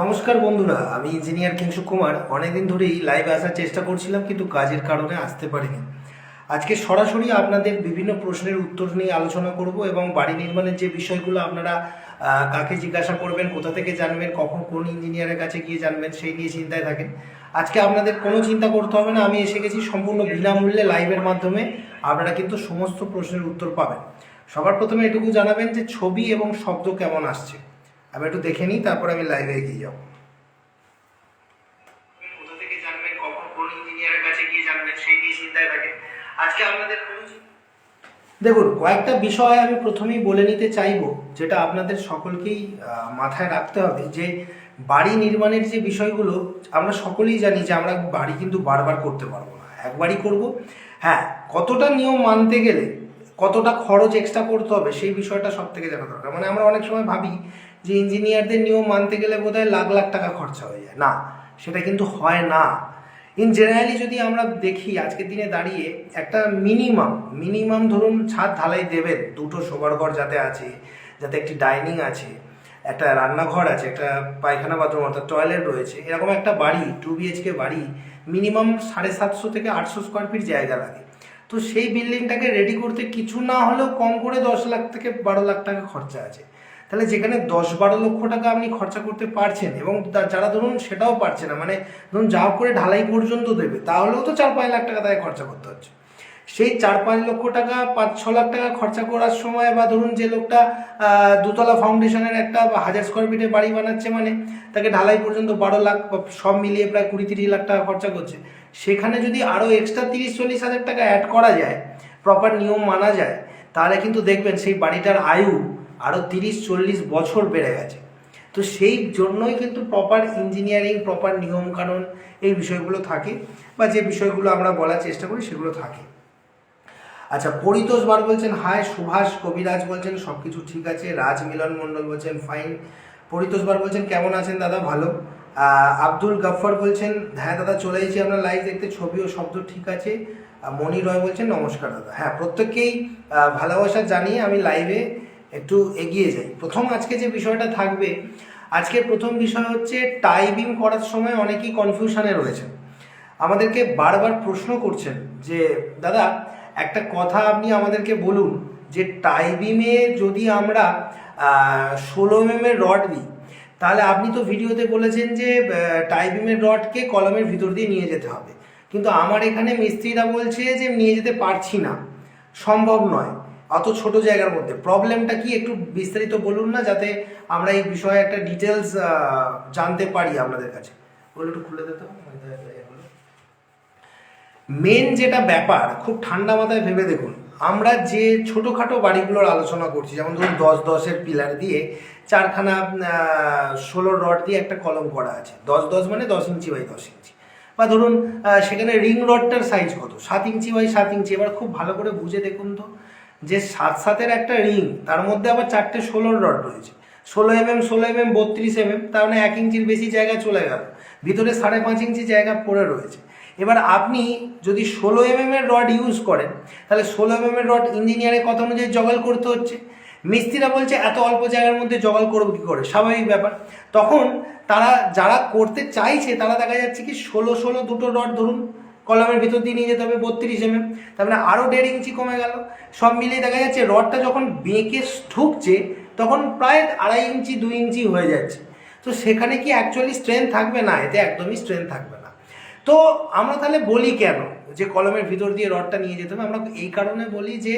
নমস্কার বন্ধুরা, আমি ইঞ্জিনিয়ার কিংসু কুমার। অনেকদিন ধরেই লাইভে আসার চেষ্টা করছিলাম, কিন্তু কাজের কারণে আসতে পারিনি। আজকে সরাসরি আপনাদের বিভিন্ন প্রশ্নের উত্তর নিয়ে আলোচনা করব এবং বাড়ি নির্মাণের যে বিষয়গুলো আপনারা কাকে জিজ্ঞাসা করবেন, কোথা থেকে জানবেন, কখন কোন ইঞ্জিনিয়ারের কাছে গিয়ে জানবেন, সেই নিয়ে চিন্তায় থাকেন। আজকে আপনাদের কোনো চিন্তা করতে হবে না, আমি এসে গেছি সম্পূর্ণ বিনামূল্যে লাইভের মাধ্যমে। আপনারা কিন্তু সমস্ত প্রশ্নের উত্তর পাবেন। সবার প্রথমে এটুকু জানাবেন যে ছবি এবং শব্দ কেমন আসছে। আমি একটু দেখে নিই, তারপর আমি লাইভে এগিয়ে যাবো। কোথা থেকে জানবেন, কখন কোন ইঞ্জিনিয়ারের কাছে গিয়ে জানবেন, সেই নিয়ে চিন্তায় থাকেন। আজকে আপনাদের দেখুন, কয়েকটা বিষয় আমি প্রথমেই বলে নিতে চাইবো, যেটা আপনাদের সকলকেই মাথায় রাখতে হবে। যে বাড়ি নির্মাণের যে বিষয়গুলো, আমরা সকলেই জানি যে আমরা বাড়ি কিন্তু বারবার করতে পারবো না, একবারই করব। হ্যাঁ, কতটা নিয়ম মানতে গেলে কতটা খরচ এক্সট্রা করতে হবে, সেই বিষয়টা সব থেকে জানা দরকার। মানে আমরা অনেক সময় ভাবি যে ইঞ্জিনিয়ারদের নিয়ম মানতে গেলে বোধহয় লাখ লাখ টাকা খরচা হয়ে যায়। না, সেটা কিন্তু হয় না। ইন জেনারেলি যদি আমরা দেখি, আজকের দিনে দাঁড়িয়ে একটা মিনিমাম ধরুন ছাদ ঢালাই দেবেন, দুটো শোবার ঘর যাতে আছে, যাতে একটি ডাইনিং আছে, একটা রান্নাঘর আছে, একটা পায়খানা বাথরুম অর্থাৎ টয়লেট রয়েছে, এরকম একটা বাড়ি 2 BHK বাড়ি মিনিমাম 750 থেকে 800 স্কোয়ার ফিট জায়গা লাগে। তো সেই বিল্ডিংটাকে রেডি করতে কিছু না হলেও কম করে 10 লাখ থেকে 12 লাখ টাকা খরচা আছে। তাহলে যেখানে 10-12 লক্ষ টাকা আপনি খরচা করতে পারছেন, এবং যারা ধরুন সেটাও পারছে না, মানে ধরুন যা করে ঢালাই পর্যন্ত দেবে, তাহলেও তো 4-5 লাখ টাকা তাকে খরচা করতে হচ্ছে। সেই 4-5 লক্ষ টাকা 5-6 লাখ টাকা খরচা করার সময়, বা ধরুন যে লোকটা দুতলা ফাউন্ডেশনের একটা 1000 স্কোয়ার ফিটের বাড়ি বানাচ্ছে, মানে তাকে ঢালাই পর্যন্ত 12 লাখ, সব মিলিয়ে প্রায় 20-30 লাখ টাকা খরচা করছে। সেখানে যদি আরও এক্সট্রা 30-40 হাজার টাকা অ্যাড করা যায়, প্রপার নিয়ম মানা যায়, তাহলে কিন্তু দেখবেন সেই বাড়িটার আয়ু আরও 30-40 বছর বেড়ে গেছে। তো সেই জন্যই কিন্তু প্রপার ইঞ্জিনিয়ারিং, প্রপার নিয়মকানুন, এই বিষয়গুলো থাকে, বা যে বিষয়গুলো আমরা বলার চেষ্টা করি সেগুলো থাকে। আচ্ছা, পরিতোষ বার বলছেন হাই, সুভাষ কবিরাজ বলছেন সব কিছু ঠিক আছে, রাজ মিলন মণ্ডল বলছেন ফাইন। পরিতোষ বার বলছেন কেমন আছেন দাদা, ভালো। আব্দুল গাফফার বলছেন হ্যাঁ দাদা চলে এসেছি আপনার লাইভ দেখতে, ছবি ও শব্দ ঠিক আছে। মণি রয় বলছেন নমস্কার দাদা। হ্যাঁ, প্রত্যেককেই ভালোবাসা জানিয়ে আমি লাইভে একটু এগিয়ে যাই। প্রথম আজকে যে বিষয়টা থাকবে, আজকের প্রথম বিষয় হচ্ছে টাই বিম করার সময় অনেকেই কনফিউশনে রয়েছে। আমাদেরকে বারবার প্রশ্ন করছেন যে দাদা একটা কথা আপনি আমাদেরকে বলুন, যে টাই বিমে যদি আমরা 16 mm এর রড দিই, তাহলে আপনি তো ভিডিওতে বলেছেন যে টাই বিমের রডকে কলমের ভিতর দিয়ে নিয়ে যেতে হবে, কিন্তু আমার এখানে মিস্ত্রিরা বলছে যে নিয়ে যেতে পারছি না, সম্ভব নয় অত ছোট জায়গার মধ্যে। প্রবলেমটা কি একটু বিস্তারিত বলুন না, যাতে আমরা এই বিষয়ে একটা ডিটেলস জানতে পারি আপনাদের কাছে। ওগুলো একটু খুলে দিতে হবে। মেন যেটা ব্যাপার, খুব ঠান্ডা মাথায় ভেবে দেখুন, আমরা যে ছোটোখাটো বাড়িগুলোর আলোচনা করছি, যেমন ধরুন 10-10 পিলার দিয়ে 4খানা 16 রড দিয়ে একটা কলম করা আছে, 10-10 মানে 10 ইঞ্চি বাই 10 ইঞ্চি, বা ধরুন সেখানে রিং রডটার সাইজ কত, 7 ইঞ্চি বাই 7 ইঞ্চি। এবার খুব ভালো করে বুঝে দেখুন তো, যে 7-7-এর একটা রিং, তার মধ্যে আবার 4টে 16 রড রয়েছে, 16 mm 16 mm 32 mm, তার মানে 1 ইঞ্চির বেশি জায়গা চলে গেল, ভিতরে 5.5 ইঞ্চি জায়গা পড়ে রয়েছে। এবার আপনি যদি 16 mm এর রড ইউজ করেন, তাহলে 16 mm এর রড ইঞ্জিনিয়ারের কথা অনুযায়ী জগাল করতে হচ্ছে। মিস্ত্রিরা বলছে এত অল্প জায়গার মধ্যে জগাল করবো কী করে, স্বাভাবিক ব্যাপার। তখন তারা যারা করতে চাইছে, তারা দেখা যাচ্ছে কি 16-16 দুটো রড ধরুন কলমের ভিতর দিয়ে নিয়ে যেতে হবে 32 mm, তার মানে আরও 1.5 ইঞ্চি কমে গেল। সব মিলিয়ে দেখা যাচ্ছে রডটা যখন বেঁকে ঢুকছে, তখন প্রায় 2.5 ইঞ্চি 2 ইঞ্চি হয়ে যাচ্ছে। তো সেখানে কি অ্যাকচুয়ালি স্ট্রেংথ থাকবে? না, এতে একদমই স্ট্রেংথ থাকবে না। তো আমরা তাহলে বলি কেন যে কলমের ভিতর দিয়ে রডটা নিয়ে যেতে হবে? আমরা এই কারণে বলি যে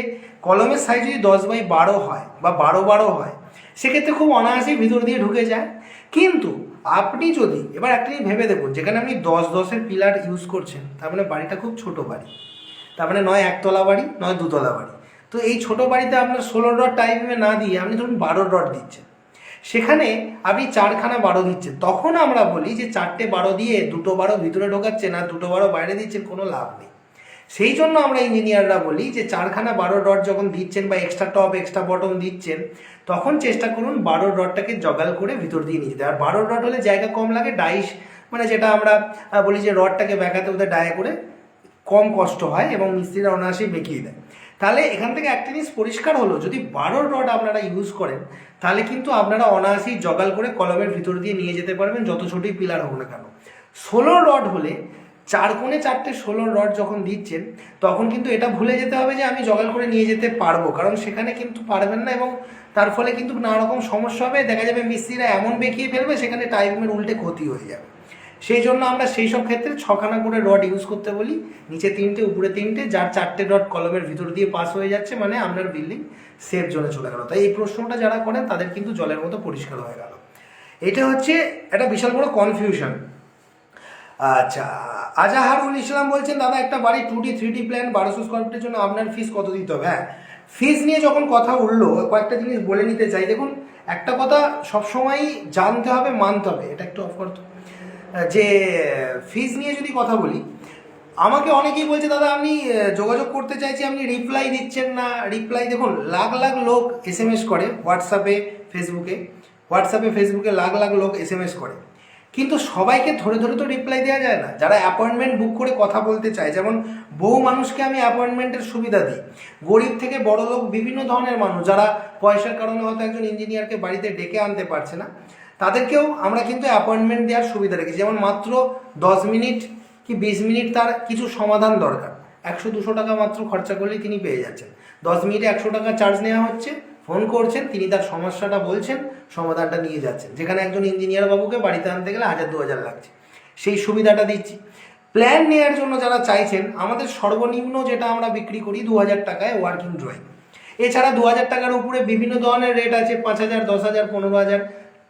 কলমের সাইজ যদি 10/12 হয় বা 12/12 হয়, সেক্ষেত্রে খুব অনায়াসেই ভিতর দিয়ে ঢুকে যায়। কিন্তু আপনি যদি এবার একটা ভেবে দেখুন, যেখানে আপনি 10-10-এর পিলার ইউজ করছেন, তার মানে বাড়িটা খুব ছোট বাড়ি, তার মানে নয় একতলা বাড়ি, নয় দুতলা বাড়ি। তো এই ছোট বাড়িতে আপনার 16 রড টাইমে না দিয়ে আপনি ধরুন 12 রড দিচ্ছেন, সেখানে আপনি 4খানা 12 দিচ্ছেন। তখন আমরা বলি যে 4টে 12 দিয়ে 2টো 12 ভিতরে ঢোকাচ্ছেন আর 2টো 12 বাইরে দিচ্ছেন, কোনো লাভ নেই। সেই জন্য আমরা ইঞ্জিনিয়াররা বলি যে 4খানা 12 রড যখন দিচ্ছেন বা এক্সট্রা টপ এক্সট্রা বটম দিচ্ছেন, তখন চেষ্টা করুন 12 রডটাকে জগাল করে ভিতর দিয়ে নিয়ে যেতে। আর 12 রড হলে জায়গা কম লাগে, ডাইস মানে যেটা আমরা বলি যে রডটাকে বেঁকাতে ওদের ডায়ে করে কম কষ্ট হয় এবং মিস্ত্রিরা অনায়াসেই বেঁকিয়ে দেয়। তাহলে এখান থেকে একটা জিনিস পরিষ্কার হলো, যদি 12 রড আপনারা ইউজ করেন তাহলে কিন্তু আপনারা অনায়াসেই জগাল করে কলমের ভিতর দিয়ে নিয়ে যেতে পারবেন, যত ছোটই পিলার হোক না কেন। 16 রড হলে 4 কোণে 4টে 16 রড যখন দিচ্ছেন তখন কিন্তু এটা ভুলে যেতে হবে যে আমি জগাল করে নিয়ে যেতে পারবো, কারণ সেখানে কিন্তু পারবেন না এবং তার ফলে কিন্তু নানা রকম সমস্যা হবে। দেখা যাবে মিস্ত্রিরা এমন বেঁকিয়ে ফেলবে সেখানে টাইমের উল্টে ক্ষতি হয়ে যাবে। সেই জন্য আমরা সেই সব ক্ষেত্রে 6খানা করে রড ইউজ করতে বলি, নিচে 3টে উপরে 3টে, যার 4টে রড কলমের ভিতর দিয়ে পাস হয়ে যাচ্ছে মানে আপনার বিল্ডিং সেফ জোনে চলে গেল। তাই এই প্রশ্নটা যারা করেন তাদের কিন্তু জলের মতো পরিষ্কার হয়ে গেল। এটা হচ্ছে একটা বিশাল বড় কনফিউশন। আচ্ছা, আজাহারুল ইসলাম বলছেন দাদা একটা বাড়ি 2D 3D প্ল্যান 1200 স্কোয়ার ফিটের জন্য আপনার ফিস কত দিতে হবে? হ্যাঁ, ফিস নিয়ে যখন কথা উঠলো কয়েকটা জিনিস বলে নিতে চাই। দেখুন, একটা কথা সবসময়ই জানতে হবে, মানতে হবে, এটা একটু অফ করতো, যে ফিস নিয়ে যদি কথা বলি, আমাকে অনেকেই বলছে দাদা আপনি যোগাযোগ করতে চাইছি, আপনি রিপ্লাই দিচ্ছেন না। রিপ্লাই দেখুন, লাখ লাখ লোক SMS করে হোয়াটসঅ্যাপে ফেসবুকে লাখ লাখ লোক SMS করে, কিন্তু সবাইকে ধরে ধরে তো রিপ্লাই দেওয়া যায় না। যারা অ্যাপয়েন্টমেন্ট বুক করে কথা বলতে চায়, যেমন বহু মানুষকে আমি অ্যাপয়েন্টমেন্টের সুবিধা দিই, গরিব থেকে বড় লোক, বিভিন্ন ধরনের মানুষ যারা পয়সার কারণে হয়তো একজন ইঞ্জিনিয়ারকে বাড়িতে ডেকে আনতে পারছে না, তাদেরকেও আমরা কিন্তু অ্যাপয়েন্টমেন্ট দেওয়ার সুবিধা রেখেছি। যেমন মাত্র 10 মিনিট কি 20 মিনিট তার কিছু সমাধান দরকার, 100-200 টাকা মাত্র খরচা করলেই তিনি পেয়ে যাচ্ছেন। 10 মিনিটে 100 টাকা চার্জ নেওয়া হচ্ছে, ফোন করছেন, তিনি তার সমস্যাটা বলছেন, সমাধানটা নিয়ে যাচ্ছেন, যেখানে একজন ইঞ্জিনিয়ার বাবুকে বাড়িতে আনতে গেলে 1000-2000 লাগছে। সেই সুবিধাটা দিচ্ছি। প্ল্যান নেওয়ার জন্য যারা চাইছেন, আমাদের সর্বনিম্ন যেটা আমরা বিক্রি করি 2000 টাকায় ওয়ার্কিং ড্রয়িং। এছাড়া 2000 টাকার উপরে বিভিন্ন ধরনের রেট আছে, 5000, 10,000, 15,000,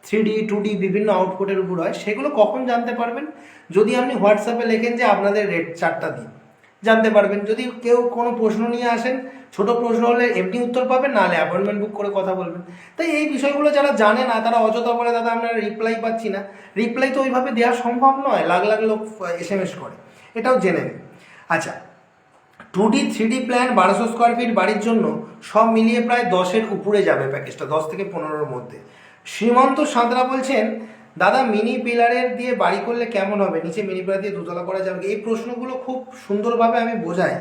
3D 2D বিভিন্ন আউটপুটের উপর হয়। সেগুলো কখন জানতে পারবেন? যদি আপনি হোয়াটসঅ্যাপে লেখেন যে আপনাদের রেট চারটা দিন, জানতে পারবেন। যদি কেউ কোনো প্রশ্ন নিয়ে আসেন, ছোট প্রশ্ন হলে এমনি উত্তর পাবেন, নাহলে অ্যাপয়েন্টমেন্ট বুক করে কথা বলবেন। তাই এই বিষয়গুলো যারা জানে না তারা অযথা বলে দাদা আমরা রিপ্লাই পাচ্ছি না। রিপ্লাই তো ওইভাবে দেওয়া সম্ভব নয়, লাখ লাখ লোক SMS করে, এটাও জেনে নিন। আচ্ছা, 2D 3D plan 1200 square feet বাড়ির জন্য সব মিলিয়ে প্রায় 10-এর উপরে যাবে প্যাকেজটা, 10 থেকে 15-এর মধ্যে। শ্রীমন্ত সাঁতরা বলছেন দাদা মিনি পিলারের দিয়ে বাড়ি করলে কেমন হবে, নিচে মিনি পিলার দিয়ে দোতলা করা যাবে? এই প্রশ্নগুলো খুব সুন্দরভাবে আমি বোঝাই।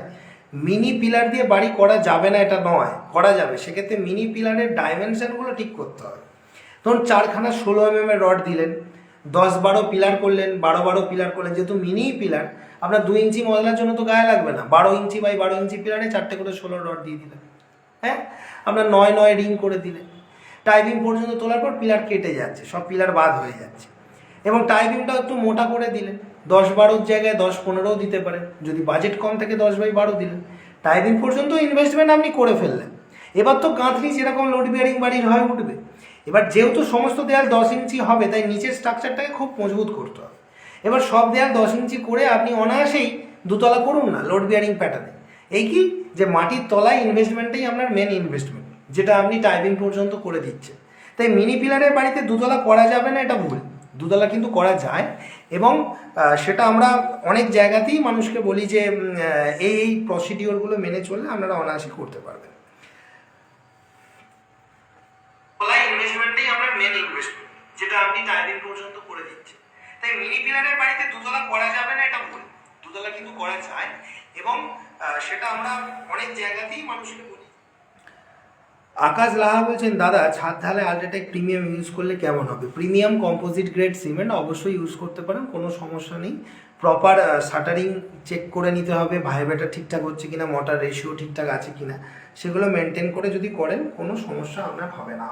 মিনি পিলার দিয়ে বাড়ি করা যাবে না এটা নয়, করা যাবে। সেক্ষেত্রে মিনি পিলারের ডাইমেনশনগুলো ঠিক করতে হবে। ধরুন 4খানা 16 mm এর রড দিলেন, 10-12 পিলার করলেন, 12-12 পিলার করলেন। যেহেতু মিনি পিলার, আপনার 2 ইঞ্চি মশলার জন্য তো গায়ে লাগবে না, 12 ইঞ্চি বাই 12 ইঞ্চি পিলারে 4টে করে 16 রড দিয়ে দিলেন। হ্যাঁ, আপনার 9-9 রিং করে দিলেন। টাইপিং পর্যন্ত তোলার পর পিলার কেটে যাচ্ছে, সব পিলার বাদ হয়ে যাচ্ছে। এবং টাইপিংটাও একটু মোটা করে দিলেন, 10-12 জায়গায় 10-15 দিতে পারেন। যদি বাজেট কম থাকে 10/12 দিলেন। টাইপিং পর্যন্ত ইনভেস্টমেন্ট আপনি করে ফেললেন। এবার তো গাঁথনি যেরকম লোড বিয়ারিং বাড়ির হয়ে উঠবে। এবার যেহেতু সমস্ত দেয়াল 10 ইঞ্চি হবে, তাই নিচের স্ট্রাকচারটাকে খুব মজবুত করতে হবে। এবার সব দেয়াল 10 ইঞ্চি করে আপনি অনায়াসেই দুতলা করুন না লোড বিয়ারিং প্যাটার্নে। এই কি যে মাটির তলায় ইনভেস্টমেন্টটাই আপনার মেন ইনভেস্টমেন্ট, যেটা আপনি টাইপিং পর্যন্ত করে দিচ্ছেন। তাই মিনি পিলারের বাড়িতে দুতলা করা যাবে না, এটা ভুল। দুতলা কিন্তু করা যায়, এবং সেটা আমরা অনেক জায়গাতেই মানুষকে বলি যে এই প্রসিডিওরগুলো মেনে চললে আপনারা অনায়াসে করতে পারবেন। ইনভেস্টমেন্টটাই আপনার মেন ইনভেস্টমেন্ট, যেটা আপনি টাইপিং পর্যন্ত করে দিচ্ছেন। তাই মিনি পিলারের বাড়িতে দুতলা করা যাবে না, এটা ভুল। দুতলা কিন্তু করা যায়, এবং সেটা আমরা অনেক জায়গাতেই মানুষকে বলি। আকাশ লাহা বলছেন দাদা ছাদ ঢালে আলট্রাটেক প্রিমিয়াম ইউজ করলে কেমন হবে? প্রিমিয়াম কম্পোজিট গ্রেড সিমেন্ট অবশ্যই ইউজ করতে পারেন, কোনো সমস্যা নেই। প্রপার শাটারিং চেক করে নিতে হবে, ভাইব্রেটার ঠিকঠাক হচ্ছে কিনা, মোটর রেশিও ঠিকঠাক আছে কিনা, সেগুলো মেনটেন করে যদি করেন কোনো সমস্যা আপনার হবে না।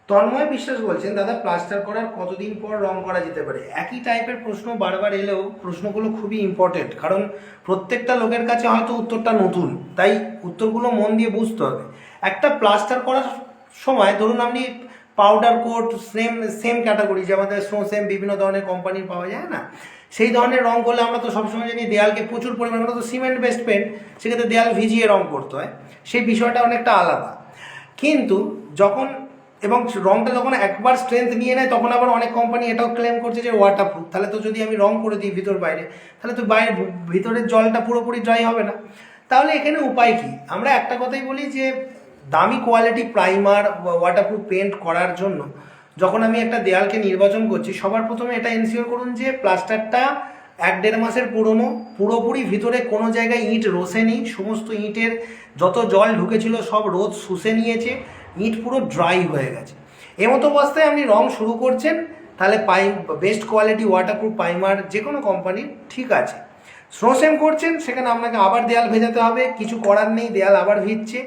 তন্ময় বিশ্বাস বলছেন দাদা প্লাস্টার করার কতদিন পর রং করা যেতে পারে? একই টাইপের প্রশ্ন বারবার এলেও প্রশ্নগুলো খুবই ইম্পর্টেন্ট, কারণ প্রত্যেকটা লোকের কাছে হয়তো উত্তরটা নতুন, তাই উত্তরগুলো মন দিয়ে বুঝতে হবে। একটা প্লাস্টার করার সময় ধরুন আপনি পাউডার কোট সেম ক্যাটাগরি, যে আমাদের স্নো সেম বিভিন্ন ধরনের কোম্পানির পাওয়া যায় না, সেই ধরনের রং করলে আমরা তো সবসময় জানি দেয়ালকে প্রচুর পরিমাণে, আমরা তো সিমেন্ট বেসড পেন্ট, সেক্ষেত্রে দেয়াল ভিজিয়ে রং করতে হয়, সেই বিষয়টা অনেকটা আলাদা। কিন্তু যখন এবং রংটা যখন একবার স্ট্রেংথ নিয়ে নেয়, তখন আবার অনেক কোম্পানি এটাও ক্লেম করছে যে ওয়াটারপ্রুফ। তাহলে তো যদি আমি রং করে দিই ভিতর বাইরে, তাহলে তো বাইরে ভিতরের জলটা পুরোপুরি ড্রাই হবে না। তাহলে এখানে উপায় কি? আমরা একটা কথাই বলি যে দামি কোয়ালিটি প্রাইমার ওয়াটারপ্রুফ পেন্ট করার জন্য যখন আমি একটা দেয়ালকে নির্বাচন করছি, সবার প্রথমে এটা এনশিওর করুন যে প্লাস্টারটা 1-1.5 মাসের পুরনো, পুরোপুরি ভিতরে কোনো জায়গায় ইট রসে নেই, সমস্ত ইটের যত জল ঢুকেছিল সব রোদ শুষে নিয়েছে, ইট পুরো ড্রাই হয়ে গেছে। এমতো অবস্থায় আপনি রং শুরু করছেন, তাহলে বেস্ট কোয়ালিটি ওয়াটারপ্রুফ প্রাইমার যে কোনো কোম্পানির ঠিক আছে। স্নো সেম করছেন, সেখানে আপনাকে আবার দেয়াল ভেজাতে হবে, কিছু করার নেই, দেয়াল আবার ভিজছে।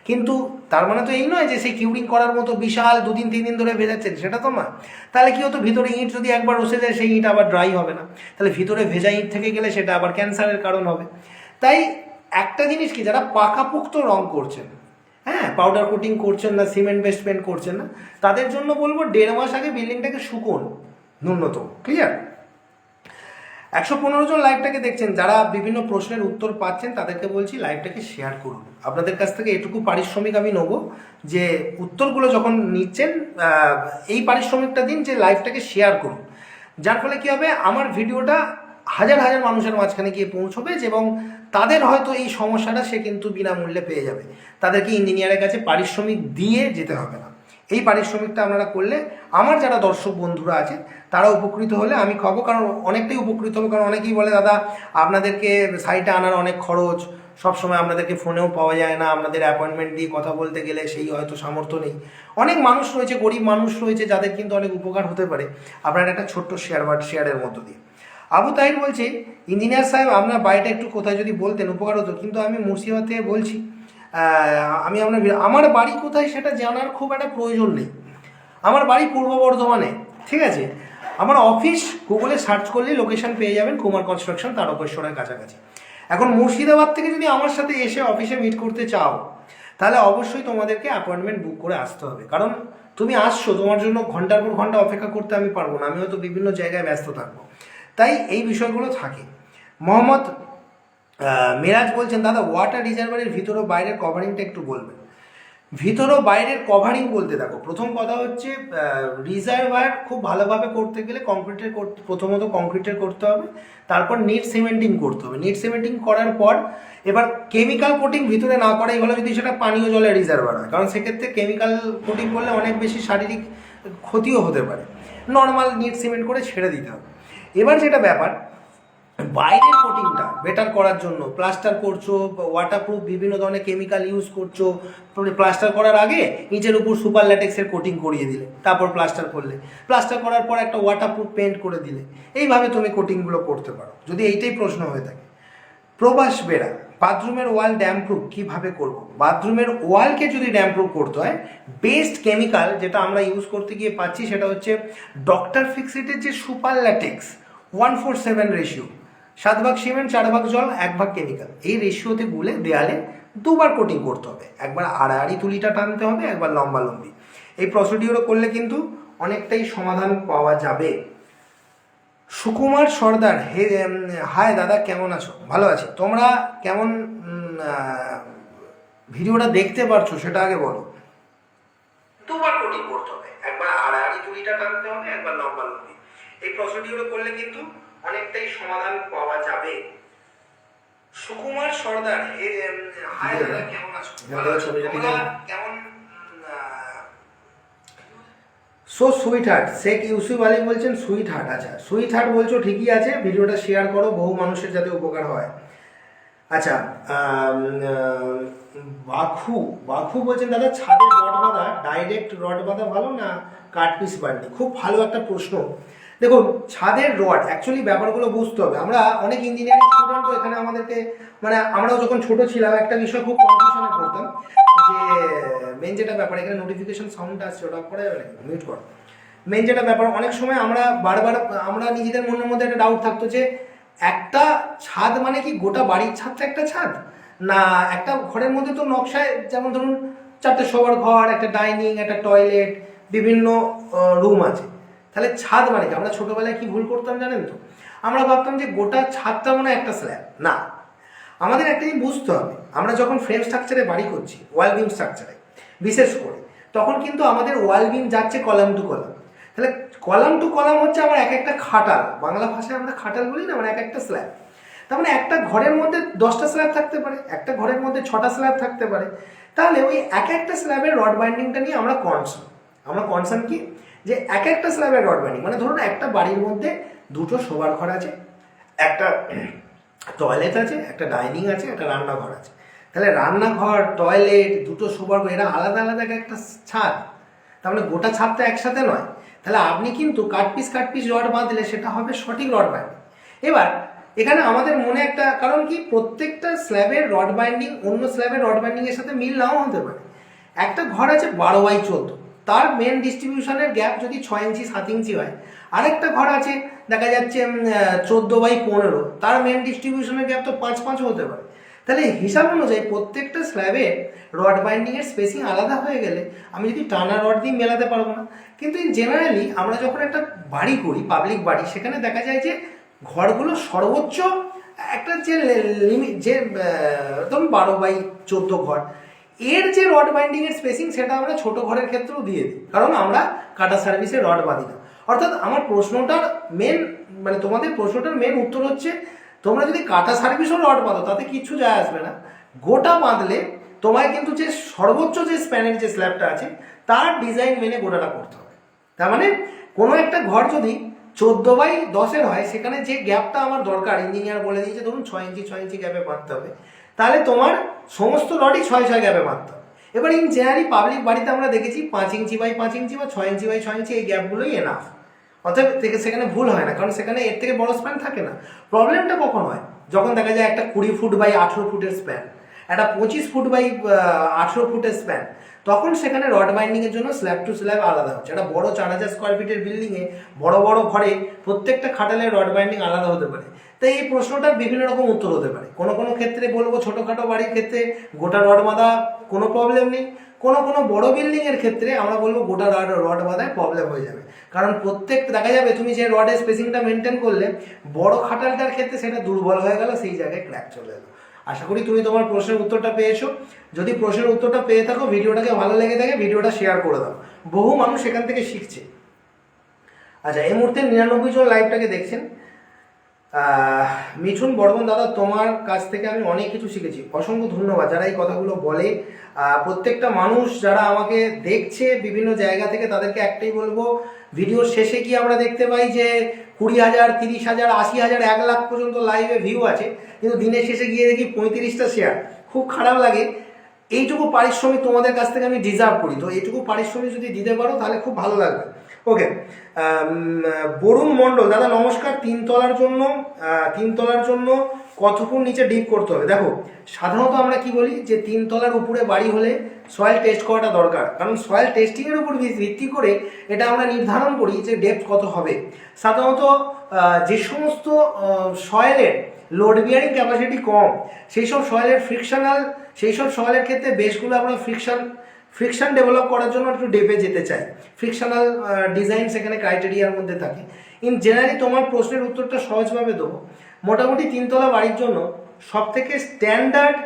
কিন্তু তার মানে তো এই নয় যে সেই কিউরিং করার মতো বিশাল 2-3 দিন ধরে ভেজাচ্ছেন, সেটা তো না। তাহলে কি হতো, ভিতরে ইট যদি একবার রসে যায় সেই ইট আবার ড্রাই হবে না, তাহলে ভিতরে ভেজা ইট থেকে গেলে সেটা আবার ক্যান্সারের কারণ হবে। তাই একটা জিনিস কি, যারা পাকাপোক্ত রং করছেন, হ্যাঁ, পাউডার কোটিং করছেন না, সিমেন্ট বেস্ট পেন্ট করছেন না, তাদের জন্য বলবো 1.5 মাস আগে বিল্ডিংটাকে শুকোন ন্যূনতম। ক্লিয়ার? 115 জন লাইভটাকে দেখছেন, যারা বিভিন্ন প্রশ্নের উত্তর পাচ্ছেন তাদেরকে বলছি লাইভটাকে শেয়ার করুন। আপনাদের কাছ থেকে এটুকু পারিশ্রমিক আমি নেবো যে উত্তরগুলো যখন নিচ্ছেন এই পারিশ্রমিকটা দিন যে লাইভটাকে শেয়ার করুন, যার ফলে কী হবে, আমার ভিডিওটা হাজার হাজার মানুষের মাঝখানে গিয়ে পৌঁছবে এবং তাদের হয়তো এই সমস্যাটা সে কিন্তু বিনামূল্যে পেয়ে যাবে। তাদেরকে ইঞ্জিনিয়ারের কাছে পারিশ্রমিক দিয়ে যেতে হবে না। এই পারিশ্রমিকটা আপনারা করলে আমার যারা দর্শক বন্ধুরা আছে তারা উপকৃত হলে আমি খাবো, কারণ অনেকটাই উপকৃত হবো। কারণ অনেকেই বলে, দাদা আপনাদেরকে সাইটে আনার অনেক খরচ, সবসময় আপনাদেরকে ফোনেও পাওয়া যায় না, আপনাদের অ্যাপয়েন্টমেন্ট দিয়ে কথা বলতে গেলে সেই হয়তো সামর্থ্য নেই। অনেক মানুষ রয়েছে, গরিব মানুষ রয়েছে, যাদের কিন্তু অনেক উপকার হতে পারে আপনার একটা ছোট্ট শেয়ারের মধ্য দিয়ে। আবু তাহির বলছে, ইঞ্জিনিয়ার সাহেব আপনার বাড়িটা একটু কোথায় যদি বলতেন উপকার হতো। কিন্তু আমি মুর্শিদাবাদ থেকে বলছি, আমি আমার বাড়ি কোথায় সেটা জানার খুব একটা প্রয়োজন নেই। আমার বাড়ি পূর্ব বর্ধমানে, ঠিক আছে। আমার অফিস গুগলে সার্চ করলেই লোকেশন পেয়ে যাবেন, কুমার কনস্ট্রাকশন, তারকেশ্বরের কাছাকাছি। এখন মুর্শিদাবাদ থেকে যদি আমার সাথে এসে অফিসে মিট করতে চাও, তাহলে অবশ্যই তোমাদেরকে অ্যাপয়েন্টমেন্ট বুক করে আসতে হবে। কারণ তুমি আসছো, তোমার জন্য ঘন্টার পর ঘন্টা অপেক্ষা করতে আমি পারবো না, আমি হয়তো বিভিন্ন জায়গায় ব্যস্ত থাকবো। তাই এই বিষয়গুলো থাকে। মোহাম্মদ মিরাজ বলছেন, দাদা ওয়াটার রিজার্ভারের ভিতর ও বাইরের কভারিংটা একটু বলবেন। ভিতর ও বাইরের কভারিং বলতে দেখো, প্রথম কথা হচ্ছে রিজার্ভার খুব ভালোভাবে করতে গেলে প্রথমত কংক্রিটের করতে হবে, তারপর নিট সিমেন্টিং করতে হবে। নিট সিমেন্টিং করার পর এবার কেমিক্যাল কোটিং ভিতরে না করাই ভালো, যদি সেটা পানীয় জলের রিজার্ভার হয়, কারণ সেক্ষেত্রে কেমিক্যাল কোটিং করলে অনেক বেশি শারীরিক ক্ষতিও হতে পারে। নর্মাল নিট সিমেন্ট করে ছেড়ে দিতে হবে। এবার যেটা ব্যাপার, বাইরের কোটিংটা বেটার করার জন্য প্লাস্টার করছো, ওয়াটারপ্রুফ বিভিন্ন ধরনের কেমিক্যাল ইউজ করছো, প্লাস্টার করার আগে নিচের উপর সুপার ল্যাটেক্সের কোটিং করিয়ে দিলে, তারপর প্লাস্টার করলে, প্লাস্টার করার পর একটা ওয়াটারপ্রুফ পেন্ট করে দিলে, এইভাবে তুমি কোটিংগুলো করতে পারো, যদি এইটাই প্রশ্ন হয়ে থাকে। প্রবাস বেড়া, বাথরুমের ওয়াল ড্যাম্পপ্রুফ কীভাবে করব? বাথরুমের ওয়ালকে যদি ড্যাম্পপ্রুফ করতে হয়, বেস্ট কেমিক্যাল যেটা আমরা ইউজ করতে গিয়ে পাচ্ছি সেটা হচ্ছে ডক্টর ফিক্সিটের যে সুপার ল্যাটেক্স 1:7 রেশিও, 7 ভাগ সিমেন্ট 4 ভাগ জল 1 ভাগ কেমিক্যাল, এই রেশিওতে গুলে দেয়ালে 2 বার কোটিং করতে হবে। একবার আড়াআড়ি তুলিটা টানতে হবে, একবার লম্বা লম্বি। এই প্রসিডিওরও করলে কিন্তু অনেকটাই সমাধান পাওয়া যাবে। সুকুমার সর্দার, হাই দাদা কেমন আছো? ভালো আছি। তোমরা কেমন ভিডিওটা দেখতে পারছো সেটা আগে বলো। 2 বার কোটিং করতে হবে, একবার আড়াআড়ি তুলিটা টানতে হবে, একবার লম্বা লম্বি। এই প্রসিডিওরও করলে কিন্তু অনেকটাই সমাধান পাওয়া যাবে। সুকুমার সর্দার, হাই দাদা কেমন আছো? কেমন so sweet heart, Sheikh Yusuf Ali বলছেন সুইট হার্ট। আচ্ছা সুইট হার্ট বলছো, ঠিকই আছে, ভিডিওটা শেয়ার করো, বহু মানুষের যাতে উপকার হয়। আচ্ছা বাখু বলছেন, দাদা ছাদে রড বাঁধা, ডাইরেক্ট রড বাঁধা ভালো না কাট পিস বাড়নি? খুব ভালো একটা প্রশ্ন। দেখুন, ছাদের রড অ্যাকচুয়ালি ব্যাপারগুলো বুঝতে হবে। আমরা অনেক ইঞ্জিনিয়ারিং স্টুডেন্ট, এখানে আমাদেরকে মানে আমরাও যখন ছোট ছিলাম একটা বিষয় খুব কনফিউশনে পড়তাম, যে মেন যেটা ব্যাপার, এখানে নোটিফিকেশন সাউন্ড আসছে, ওটা করা যাবে নাকি? মিউট কর। মেন যেটা ব্যাপার, অনেক সময় আমরা বারবার আমরা নিজেদের মনের মধ্যে একটা ডাউট থাকতো যে একটা ছাদ মানে কি গোটা বাড়ির ছাদটা একটা ছাদ, না একটা ঘরের মধ্যে তো নকশায়, যেমন ধরুন 4টে শোবার ঘর, একটা ডাইনিং, একটা টয়লেট, বিভিন্ন রুম আছে, তাহলে ছাদ মানে কি? আমরা ছোটবেলায় কি ভুল করতাম জানেন তো? আমরা ভাবতাম যে গোটা ছাদটা মানে একটা স্ল্যাব। না, আমাদের একটা জিনিস বুঝতে হবে, আমরা যখন ফ্রেম স্ট্রাকচারে বাড়ি করছি, ওয়াল বিম স্ট্রাকচারে বিশেষ করে, তখন কিন্তু আমাদের ওয়াল বিম যাচ্ছে কলাম টু কলাম। তাহলে কলাম টু কলাম হচ্ছে আমার এক একটা খাটাল, বাংলা ভাষায় আমরা খাটাল বলি না, মানে এক একটা স্ল্যাব। তার মানে একটা ঘরের মধ্যে 10টা স্ল্যাব থাকতে পারে, একটা ঘরের মধ্যে 6টা স্ল্যাব থাকতে পারে। তাহলে ওই এক একটা স্ল্যাবের রড বাইন্ডিংটা নিয়ে আমরা কনসার্ন কি, যে এক একটা স্ল্যাবের রড বাইন্ডিং, মানে ধরুন একটা বাড়ির মধ্যে 2টো শোবার ঘর আছে, একটা টয়লেট আছে, একটা ডাইনিং আছে, একটা রান্নাঘর আছে। তাহলে রান্নাঘর, টয়লেট, দুটো শোবার ঘর, এরা আলাদা আলাদা একটা ছাদ, তার মানে গোটা ছাদটা একসাথে নয়। তাহলে আপনি কিন্তু কাট পিস রড বাঁধলে সেটা হবে সঠিক রড বাইন্ডিং। এবার এখানে আমাদের মনে একটা কারণ কি, প্রত্যেকটা স্ল্যাবের রড বাইন্ডিং অন্য স্ল্যাবের রড বাইন্ডিংয়ের সাথে মিল নাও হতে পারে। একটা ঘর আছে 12x14, তার মেন ডিস্ট্রিবিউশনের গ্যাপ যদি 6 ইঞ্চি 7 ইঞ্চি হয়। আরেকটা ঘর আছে দেখা যাচ্ছে 14x15, তার মেন ডিস্ট্রিবিউশনের গ্যাপ তো 5 হতে পারে। তাহলে হিসাব অনুযায়ী প্রত্যেকটা স্ল্যাবে রড বাইন্ডিংয়ের স্পেসিং আলাদা হয়ে গেলে আমি যদি টানা রড দিয়ে মেলাতে পারবো না। কিন্তু ইন জেনারেলি আমরা যখন একটা বাড়ি করি, পাবলিক বাড়ি, সেখানে দেখা যায় যে ঘরগুলো সর্বোচ্চ একটা যে লিমিট, যে ধরুন 12x14 ঘর, এর যে রড বাইন্ডিংয়ের স্পেসিং সেটা আমরা ছোট ঘরের ক্ষেত্রেও দিয়ে দিই, কারণ আমরা কাটা সার্ভিসে রড বাঁধি না। অর্থাৎ আমার প্রশ্নটার মেন, মানে তোমাদের প্রশ্নটার মেন উত্তর হচ্ছে, তোমরা যদি কাটা সার্ভিসও রড বাঁধো তাতে কিচ্ছু যায় আসবে না। গোটা বাঁধলে তোমায় কিন্তু যে সর্বোচ্চ যে স্প্যানের যে স্ল্যাবটা আছে তার ডিজাইন মেনে গোটাটা করতে হবে। তার মানে কোনো একটা ঘর যদি 14x10 হয়, সেখানে যে গ্যাপটা আমার দরকার, ইঞ্জিনিয়ার বলে দিয়েছে ধরুন 6 ইঞ্চি 6 ইঞ্চি গ্যাপে বাঁধতে হবে, তাহলে তোমার সমস্ত রডই 6 গ্যাপে বাঁধতে হবে। এবার ইন জেনারেলি পাবলিক বাড়িতে আমরা দেখেছি 5 ইঞ্চি বাই 5 ইঞ্চি বা 6 ইঞ্চি বাই 6 ইঞ্চি, এই গ্যাপগুলোই এনাফ। অর্থাৎ সেখানে ভুল হয় না, কারণ সেখানে এর থেকে বড় স্প্যান থাকে না। প্রবলেমটা কখন হয়, যখন দেখা যায় একটা 20 ফুট বাই 18 ফুটের স্প্যান, একটা 25 ফুট বাই 18 ফুটের স্প্যান, তখন সেখানে রড বাইন্ডিংয়ের জন্য স্ল্যাব টু স্ল্যাব আলাদা হচ্ছে। একটা বড় 4000 স্কোয়ার ফিটের বিল্ডিংয়ে বড় বড় ঘরে প্রত্যেকটা খাটালের রড বাইন্ডিং আলাদা হতে পারে। তাই এই প্রশ্নটার বিভিন্ন রকম উত্তর হতে পারে। কোনো কোনো ক্ষেত্রে বলবো ছোটোখাটো বাড়ির ক্ষেত্রে গোটা রড বাঁধা কোনো প্রবলেম নেই, কোনো কোনো বড় বিল্ডিংয়ের ক্ষেত্রে আমরা বলবো গোটা রড বাঁধায় প্রবলেম হয়ে যাবে। কারণ প্রত্যেক দেখা যাবে তুমি যে রডের স্পেসিংটা মেনটেন করলে বড় খাটালটার ক্ষেত্রে সেটা দুর্বল হয়ে গেল, সেই জায়গায় ক্র্যাক চলে এলো। আশা করি তুমি তোমার প্রশ্নের উত্তরটা পেয়েছো। যদি প্রশ্নের উত্তরটা পেয়ে থাকো, ভিডিওটাকে ভালো লেগে থাকে, ভিডিওটা শেয়ার করে দাও, বহু মানুষ এখান থেকে শিখছে। আচ্ছা, এই মুহূর্তে 99 জন লাইভটাকে দেখছেন। মিঠুন বর্মন দাদা, তোমার কাছ থেকে আমি অনেক কিছু শিখেছি, অসংখ্য ধন্যবাদ যারা এই কথাগুলো বলে। প্রত্যেকটা মানুষ যারা আমাকে দেখছে বিভিন্ন জায়গা থেকে, তাদেরকে একটাই বলবো, ভিডিওর শেষে কি আমরা দেখতে পাই যে 20,000, 30,000, 80,000, 1 লাখ পর্যন্ত লাইভে ভিউ আছে, কিন্তু দিনের শেষে গিয়ে দেখি 35টা শেয়ার। খুব খারাপ লাগে। এইটুকু পারিশ্রমিক তোমাদের কাছ থেকে আমি ডিজার্ভ করি, তো এইটুকু পারিশ্রমিক যদি দিতে পারো তাহলে খুব ভালো লাগবে। ওকে, বরুণ মণ্ডল দাদা নমস্কার। 3 তলার জন্য কত ফুট নিচে ডিপ করতে হবে? দেখো, সাধারণত আমরা কি বলি যে 3 তলার উপরে বাড়ি হলে সয়েল টেস্ট করাটা দরকার, কারণ সয়েল টেস্টিংয়ের উপর ভিত্তি করে এটা আমরা নির্ধারণ করি যে ডেপথ কত হবে। সাধারণত যে সমস্ত সয়েলের লোড বিয়ারিং ক্যাপাসিটি কম, সেই সব সয়েলের ক্ষেত্রে বেশগুলো আমরা ফ্রিকশন ডেভেলপ করার জন্য একটু ডেপে যেতে চাই। ফ্রিকশনাল ডিজাইন সেখানে ক্রাইটেরিয়ার মধ্যে থাকে। ইন জেনারেলি তোমার প্রশ্নের উত্তরটা সহজভাবে দেবো। মোটামুটি 3 তলা বাড়ির জন্য সবথেকে স্ট্যান্ডার্ড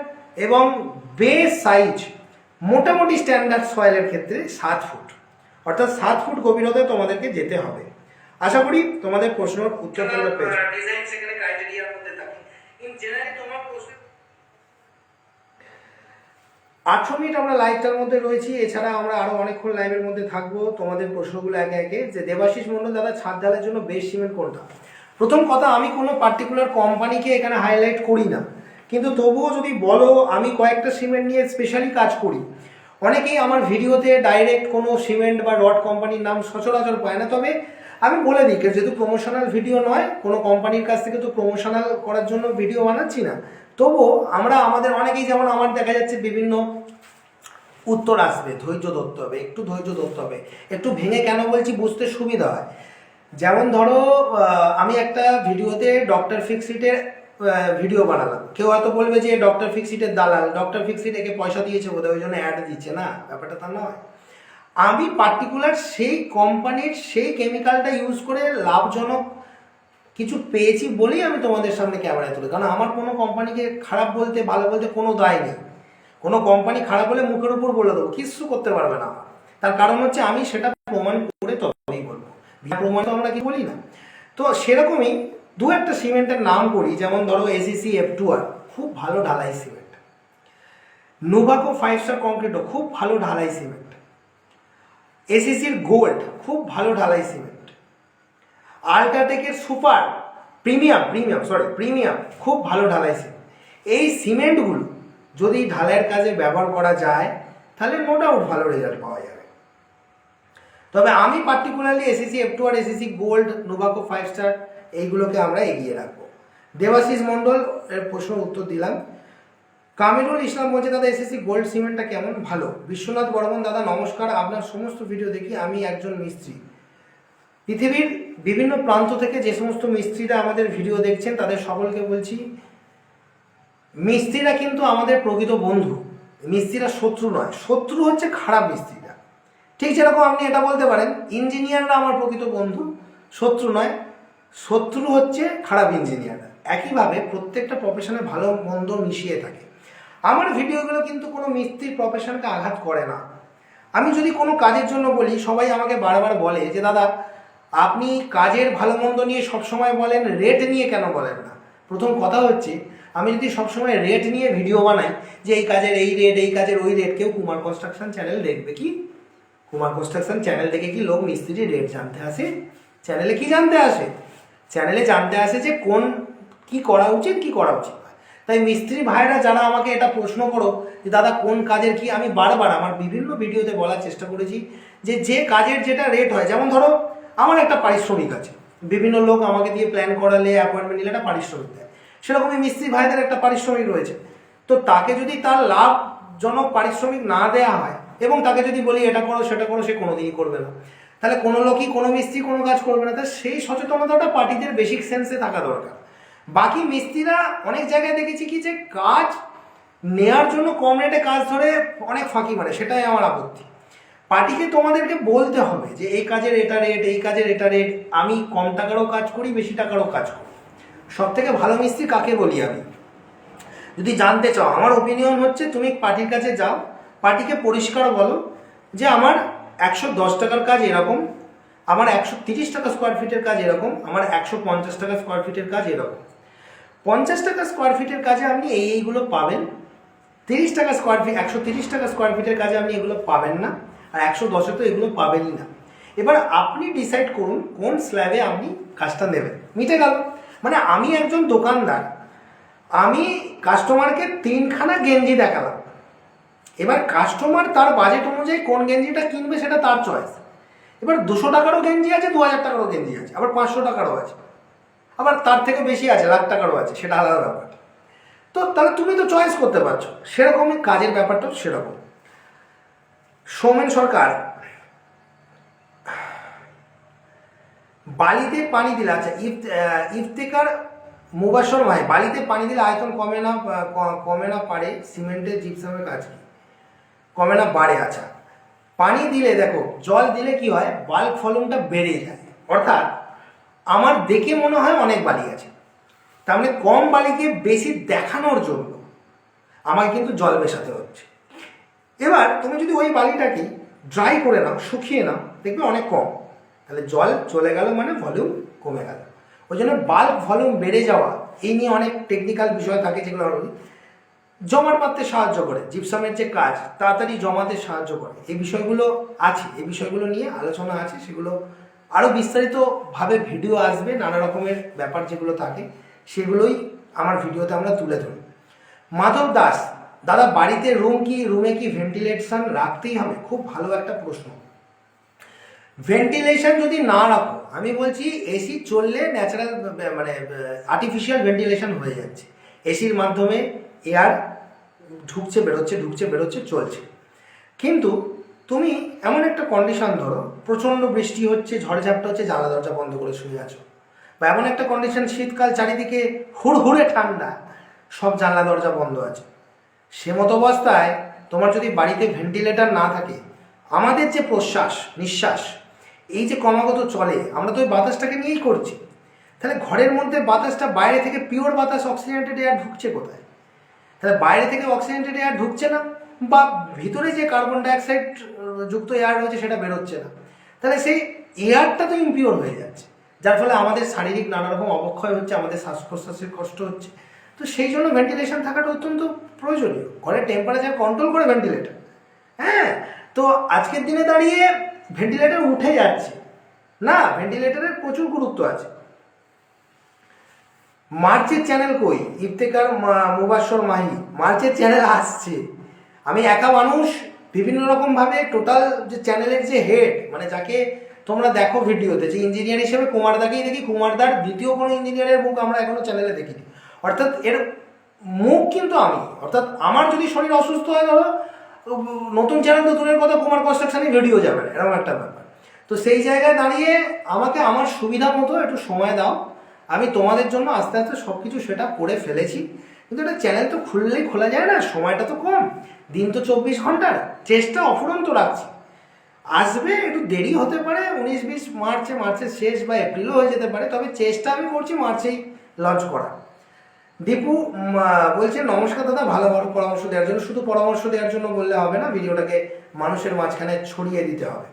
এবং বেস সাইজ, মোটামুটি স্ট্যান্ডার্ড সয়েলের ক্ষেত্রে 7 ফুট, অর্থাৎ 7 ফুট গভীরতায় তোমাদেরকে যেতে হবে। আশা করি তোমাদের প্রশ্নের উত্তর তোমরা পেয়েছো। ডিজাইন সেখানে ক্রাইটেরিয়ার মধ্যে থাকে। ইন জেনারেলি তোমার প্রশ্ন 8 মিনিট আমরা লাইভটার মধ্যে রয়েছি, এছাড়া আমরা আরো অনেকক্ষণ লাইভের মধ্যে থাকবো। তোমাদের প্রশ্নগুলো একে একে। যে দেবাশিস মন্ডল দাদা, ছাদ ঢালের জন্য বেস্ট সিমেন্ট কোনটা? প্রথম কথা, আমি কোনো পার্টিকুলার কোম্পানিকে এখানে হাইলাইট করি না, কিন্তু তবুও যদি বলো, আমি কয়েকটা সিমেন্ট নিয়ে স্পেশালি কাজ করি। অনেকেই আমার ভিডিওতে ডাইরেক্ট কোনো সিমেন্ট বা রড কোম্পানির নাম সচরাচর পায় না, তবে আমি বলে দিই, যেহেতু প্রমোশনাল ভিডিও নয়, কোনো কোম্পানির কাছ থেকে তো প্রমোশনাল করার জন্য ভিডিও বানাচ্ছি না, তবুও আমরা আমাদের অনেকেই, যেমন আমার দেখা যাচ্ছে বিভিন্ন উত্তর আসবে, ধৈর্য ধরতে হবে, একটু ধৈর্য ধরতে হবে। একটু ভেঙে কেন বলছি, বুঝতে সুবিধা হয়। যেমন ধরো, আমি একটা ভিডিওতে ডক্টর ফিক্সিটের ভিডিও বানালাম, কেউ হয়তো বলবে যে ডক্টর ফিক্সিটের দালাল, ডক্টর ফিক্সিট একে পয়সা দিয়েছে বোধহয় ওই জন্য অ্যাড দিচ্ছে, না, ব্যাপারটা তা নয়। আমি পার্টিকুলার সেই কোম্পানির সেই কেমিক্যালটা ইউজ করে লাভজনক কিছু পেয়েছি বলেই আমি তোমাদের সামনে ক্যামেরায় তুলি, কারণ আমার কোনো কোম্পানিকে খারাপ বলতে ভালো বলতে কোনো দায় নেই। কোনো কোম্পানি খারাপ হলে মুখের উপর বলে দেবো, কিচ্ছু করতে পারবে না আমার। তার কারণ হচ্ছে আমি সেটা প্রমাণ করে তবেই বলবো, প্রমাণ তো আমরা কি বলি না। তো সেরকমই দু একটা সিমেন্টের নাম করি, যেমন ধরো এসিসি F2R, খুব ভালো ঢালাই সিমেন্ট। নোভাকো 5 স্টার কংক্রিটও খুব ভালো ঢালাই সিমেন্ট। এসিসির গোল্ড খুব ভালো ঢালাই সিমেন্ট। আল্ট্রাটেকের সুপার প্রিমিয়াম খুব ভালো ঢালাই সিমেন্ট। এই সিমেন্টগুলো যদি ঢালাইয়ের কাজে ব্যবহার করা যায় তাহলে নো ডাউট ভালো রেজাল্ট পাওয়া যাবে। তবে আমি পার্টিকুলারলি এসএসসি F2 আর এসএসসি গোল্ড, নোভাকো 5 স্টার এইগুলোকে আমরা এগিয়ে রাখবো। দেবাশিস মণ্ডল এর প্রশ্ন উত্তর দিলাম। কামিরুল ইসলাম বলছে দাদা এসএসসি গোল্ড সিমেন্টটা কেমন? ভালো। বিশ্বনাথ বর্মন দাদা নমস্কার, আপনার সমস্ত ভিডিও দেখি, আমি একজন মিস্ত্রি। পৃথিবীর বিভিন্ন প্রান্ত থেকে যে সমস্ত মিস্ত্রিরা আমাদের ভিডিও দেখছেন তাদের সকলকে বলছি, মিস্ত্রিরা কিন্তু আমাদের প্রকৃত বন্ধু, মিস্ত্রিরা শত্রু নয়। শত্রু হচ্ছে খারাপ মিস্ত্রিরা। ঠিক যেরকম আপনি এটা বলতে পারেন ইঞ্জিনিয়াররা আমার প্রকৃত বন্ধু, শত্রু নয়। শত্রু হচ্ছে খারাপ ইঞ্জিনিয়াররা। একইভাবে প্রত্যেকটা প্রফেশনে ভালো মন্দ মিশিয়ে থাকে। আমার ভিডিওগুলো কিন্তু কোনো মিস্ত্রির প্রফেশনকে আঘাত করে না। আমি যদি কোনো কাজের জন্য বলি, সবাই আমাকে বারবার বলে যে দাদা আপনি কাজের ভালো মন্দ নিয়ে সবসময় বলেন, রেট নিয়ে কেন বলেন না? প্রথম কথা হচ্ছে, আমি যদি সবসময় রেট নিয়ে ভিডিও বানাই যে এই কাজের এই রেট, এই কাজের ওই রেট, কেউ কুমার কনস্ট্রাকশন চ্যানেল দেখবে কি? কুমার কনস্ট্রাকশন চ্যানেল দেখে কি লোক মিস্ত্রির রেট জানতে আসে? চ্যানেলে কি জানতে আসে? চ্যানেলে জানতে আসে যে কোন কি করা উচিত, কি করা উচিত। তাই মিস্ত্রি ভাইরা যারা আমাকে এটা প্রশ্ন করো যে দাদা কোন কাজের কি, আমি বারবার আমার বিভিন্ন ভিডিওতে বলার চেষ্টা করেছি যে যে কাজের যেটা রেট হয়, যেমন ধরো আমার একটা পারিশ্রমিক আছে, বিভিন্ন লোক আমাকে দিয়ে প্ল্যান করালে, অ্যাপয়েন্টমেন্ট নিলে একটা পারিশ্রমিক দেয়, সেরকমই মিস্ত্রি ভাইদের একটা পারিশ্রমিক রয়েছে। তো তাকে যদি তার লাভজনক পারিশ্রমিক না দেওয়া হয় এবং তাকে যদি বলি এটা করো সেটা করো, সে কোনোদিনই করবে না। তাহলে কোনো লোকই, কোনো মিস্ত্রি কোনো কাজ করবে না। তাহলে সেই সচেতনতাটা পার্টিদের বেসিক সেন্সে থাকা দরকার। বাকি মিস্ত্রিরা অনেক জায়গায় দেখেছি কি যে কাজ নেয়ার জন্য কম রেটে কাজ ধরে অনেক ফাঁকি মারে, সেটাই আমার আপত্তি। পার্টিকে তোমাদেরকে বলতে হবে যে এই কাজের এটা রেট, এই কাজের এটা রেট, আমি কম টাকারও কাজ করি, বেশি টাকারও কাজ করি। সব থেকে ভালো মিস্ত্রি কাকে বলি আমি? যদি জানতে চাও, আমার ওপিনিয়ন হচ্ছে তুমি পার্টির কাছে যাও, পার্টিকে পরিষ্কার বলো যে আমার 110 টাকার কাজ এরকম, আমার 130 টাকা স্কোয়ার ফিটের কাজ এরকম, আমার 150 টাকা স্কোয়ার ফিটের কাজ এরকম। 50 টাকা স্কোয়ার ফিটের কাজে আপনি এইগুলো পাবেন, 30 টাকা স্কোয়ার ফিট, 130 টাকা স্কোয়ার ফিটের কাজে আপনি এগুলো পাবেন না, আর 110-এ তো এগুলো পাবেনই না। এবার আপনি ডিসাইড করুন কোন স্ল্যাবে আপনি কাজটা নেবেন, মিটে গেল। মানে আমি একজন দোকানদার, আমি কাস্টমারকে 3খানা গেঞ্জি দেখালাম, এবার কাস্টমার তার বাজেট অনুযায়ী কোন গেঞ্জিটা কিনবে সেটা তার চয়েস। এবার 200 টাকারও গেঞ্জি আছে, 2000 টাকারও গেঞ্জি আছে, আবার 500 টাকারও আছে, আবার তার থেকে বেশি আছে, লাখ টাকারও আছে, সেটা আলাদা ব্যাপার। তো তাহলে তুমি তো চয়েস করতে পারছো। সেরকমই কাজের ব্যাপারটাও সেরকম। সৌমেন সরকার, বালিতে পানি দিলে, আচ্ছা ইফতেকার মুবাসর ভাই, বালিতে পানি দিলে আয়তন কমে না পারে, সিমেন্টের জিপসামের কাজ কি? কমে না বাড়ে। আচ্ছা, পানি দিলে দেখো, জল দিলে কি হয়, বাল্ক ভলিউমটা বেড়ে যায়। অর্থাৎ আমার দেখে মনে হয় অনেক বালি আছে, তার মানে কম বালিকে বেশি দেখানোর জন্য আমাকে কিন্তু জল মেশাতে হচ্ছে। এবার তুমি যদি ওই বালিটাকে ড্রাই করে নাও, শুকিয়ে নাও, দেখবে অনেক কম, তাহলে জল চলে গেল মানে ভলিউম কমে গেল। ওই জন্য বাল্ক ভলিউম বেড়ে যাওয়া, এই নিয়ে অনেক টেকনিক্যাল বিষয় থাকে যেগুলো জমাট বাঁধতে সাহায্য করে, জিপসামের যে কাজ তাড়াতাড়ি জমাতে সাহায্য করে, এই বিষয়গুলো আছে, এই বিষয়গুলো নিয়ে আলোচনা আছে, সেগুলো আরও বিস্তারিতভাবে ভিডিও আসবে, নানা রকমের ব্যাপার যেগুলো থাকে সেগুলোই আমার ভিডিওতে আমরা তুলে ধরি। মাধব দাস, দাদা বাড়িতে রুমে কি ভেন্টিলেশন রাখতেই হবে? খুব ভালো একটা প্রশ্ন। ভেন্টিলেশন যদি না রাখো, আমি বলছি এসি চললে ন্যাচারাল মানে আর্টিফিশিয়াল ভেন্টিলেশন হয়ে যাচ্ছে, এসির মাধ্যমে এয়ার ঢুকছে বেরোচ্ছে চলছে। কিন্তু তুমি এমন একটা কন্ডিশন ধরো, প্রচণ্ড বৃষ্টি হচ্ছে, ঝড়ঝাপটা হচ্ছে, জানলা দরজা বন্ধ করে শুয়ে আছো, বা এমন একটা কন্ডিশন শীতকাল, চারিদিকে হুড়হুড়ে ঠান্ডা, সব জানলা দরজা বন্ধ আছে, সে মতো অবস্থায় তোমার যদি বাড়িতে ভেন্টিলেটর না থাকে, আমাদের যে নিঃশ্বাস এই যে ক্রমাগত চলে, আমরা তো ওই বাতাসটাকে নিয়েই করছি, তাহলে ঘরের মধ্যে বাতাসটা বাইরে থেকে পিওর বাতাস অক্সিজেনেটেড এয়ার ঢুকছে কোথায়? তাহলে বাইরে থেকে অক্সিজেনেটেড এয়ার ঢুকছে না, বা ভিতরে যে কার্বন ডাইঅক্সাইড যুক্ত এয়ার রয়েছে সেটা বেরোচ্ছে না, তাহলে সেই এয়ারটা তো ইমপিওর হয়ে যাচ্ছে, যার ফলে আমাদের শারীরিক নানা রকম অবক্ষয় হচ্ছে, আমাদের শ্বাস প্রশ্বাসের কষ্ট হচ্ছে। তো সেই জন্য ভেন্টিলেশন থাকাটা অত্যন্ত প্রয়োজনীয়। ঘরের টেম্পারেচার কন্ট্রোল করে ভেন্টিলেটর। হ্যাঁ, তো আজকের দিনে দাঁড়িয়ে ভেন্টিলেটর উঠে যাচ্ছে না, ভেন্টিলেটরের প্রচুর গুরুত্ব আছে। মার্চের চ্যানেল কই? ইফতেখার মুবাশশর মাহি, মার্চের চ্যানেল আসছে। আমি একা মানুষ, বিভিন্ন রকমভাবে টোটাল যে চ্যানেলের যে হেড, মানে যাকে তোমরা দেখো ভিডিওতে, যে ইঞ্জিনিয়ার হিসেবে কুমারদাকেই দেখি, কুমারদার দ্বিতীয় কোনো ইঞ্জিনিয়ারের মুখ আমরা এখনো চ্যানেলে দেখিনি। অর্থাৎ এর মুখ কিন্তু আমি, অর্থাৎ আমার যদি শরীর অসুস্থ হয়ে গেল, নতুন চ্যানেল তো দূরের কথা, কুমার কনস্ট্রাকশনে ভিডিও যাবে না, এরকম একটা ব্যাপার। তো সেই জায়গায় দাঁড়িয়ে আমাকে আমার সুবিধা মতো একটু সময় দাও, আমি তোমাদের জন্য আস্তে আস্তে সব কিছু সেটা করে ফেলেছি। কিন্তু এটা চ্যানেল তো খুললেই খোলা যায় না, সময়টা তো কম, দিন তো 24 ঘন্টার, চেষ্টা অফুরন্ত রাখছি। আসবে, একটু দেরি হতে পারে, 19-20 মার্চের শেষ বা এপ্রিলও হয়ে যেতে পারে, তবে চেষ্টা আমি করছি মার্চেই লঞ্চ করা। দীপু বলছে নমস্কার দাদা, ভালো ভালো পরামর্শ দেওয়ার জন্য। শুধু পরামর্শ দেওয়ার জন্য বললে হবে না, ভিডিওটাকে মানুষের মাঝখানে ছড়িয়ে দিতে হবে।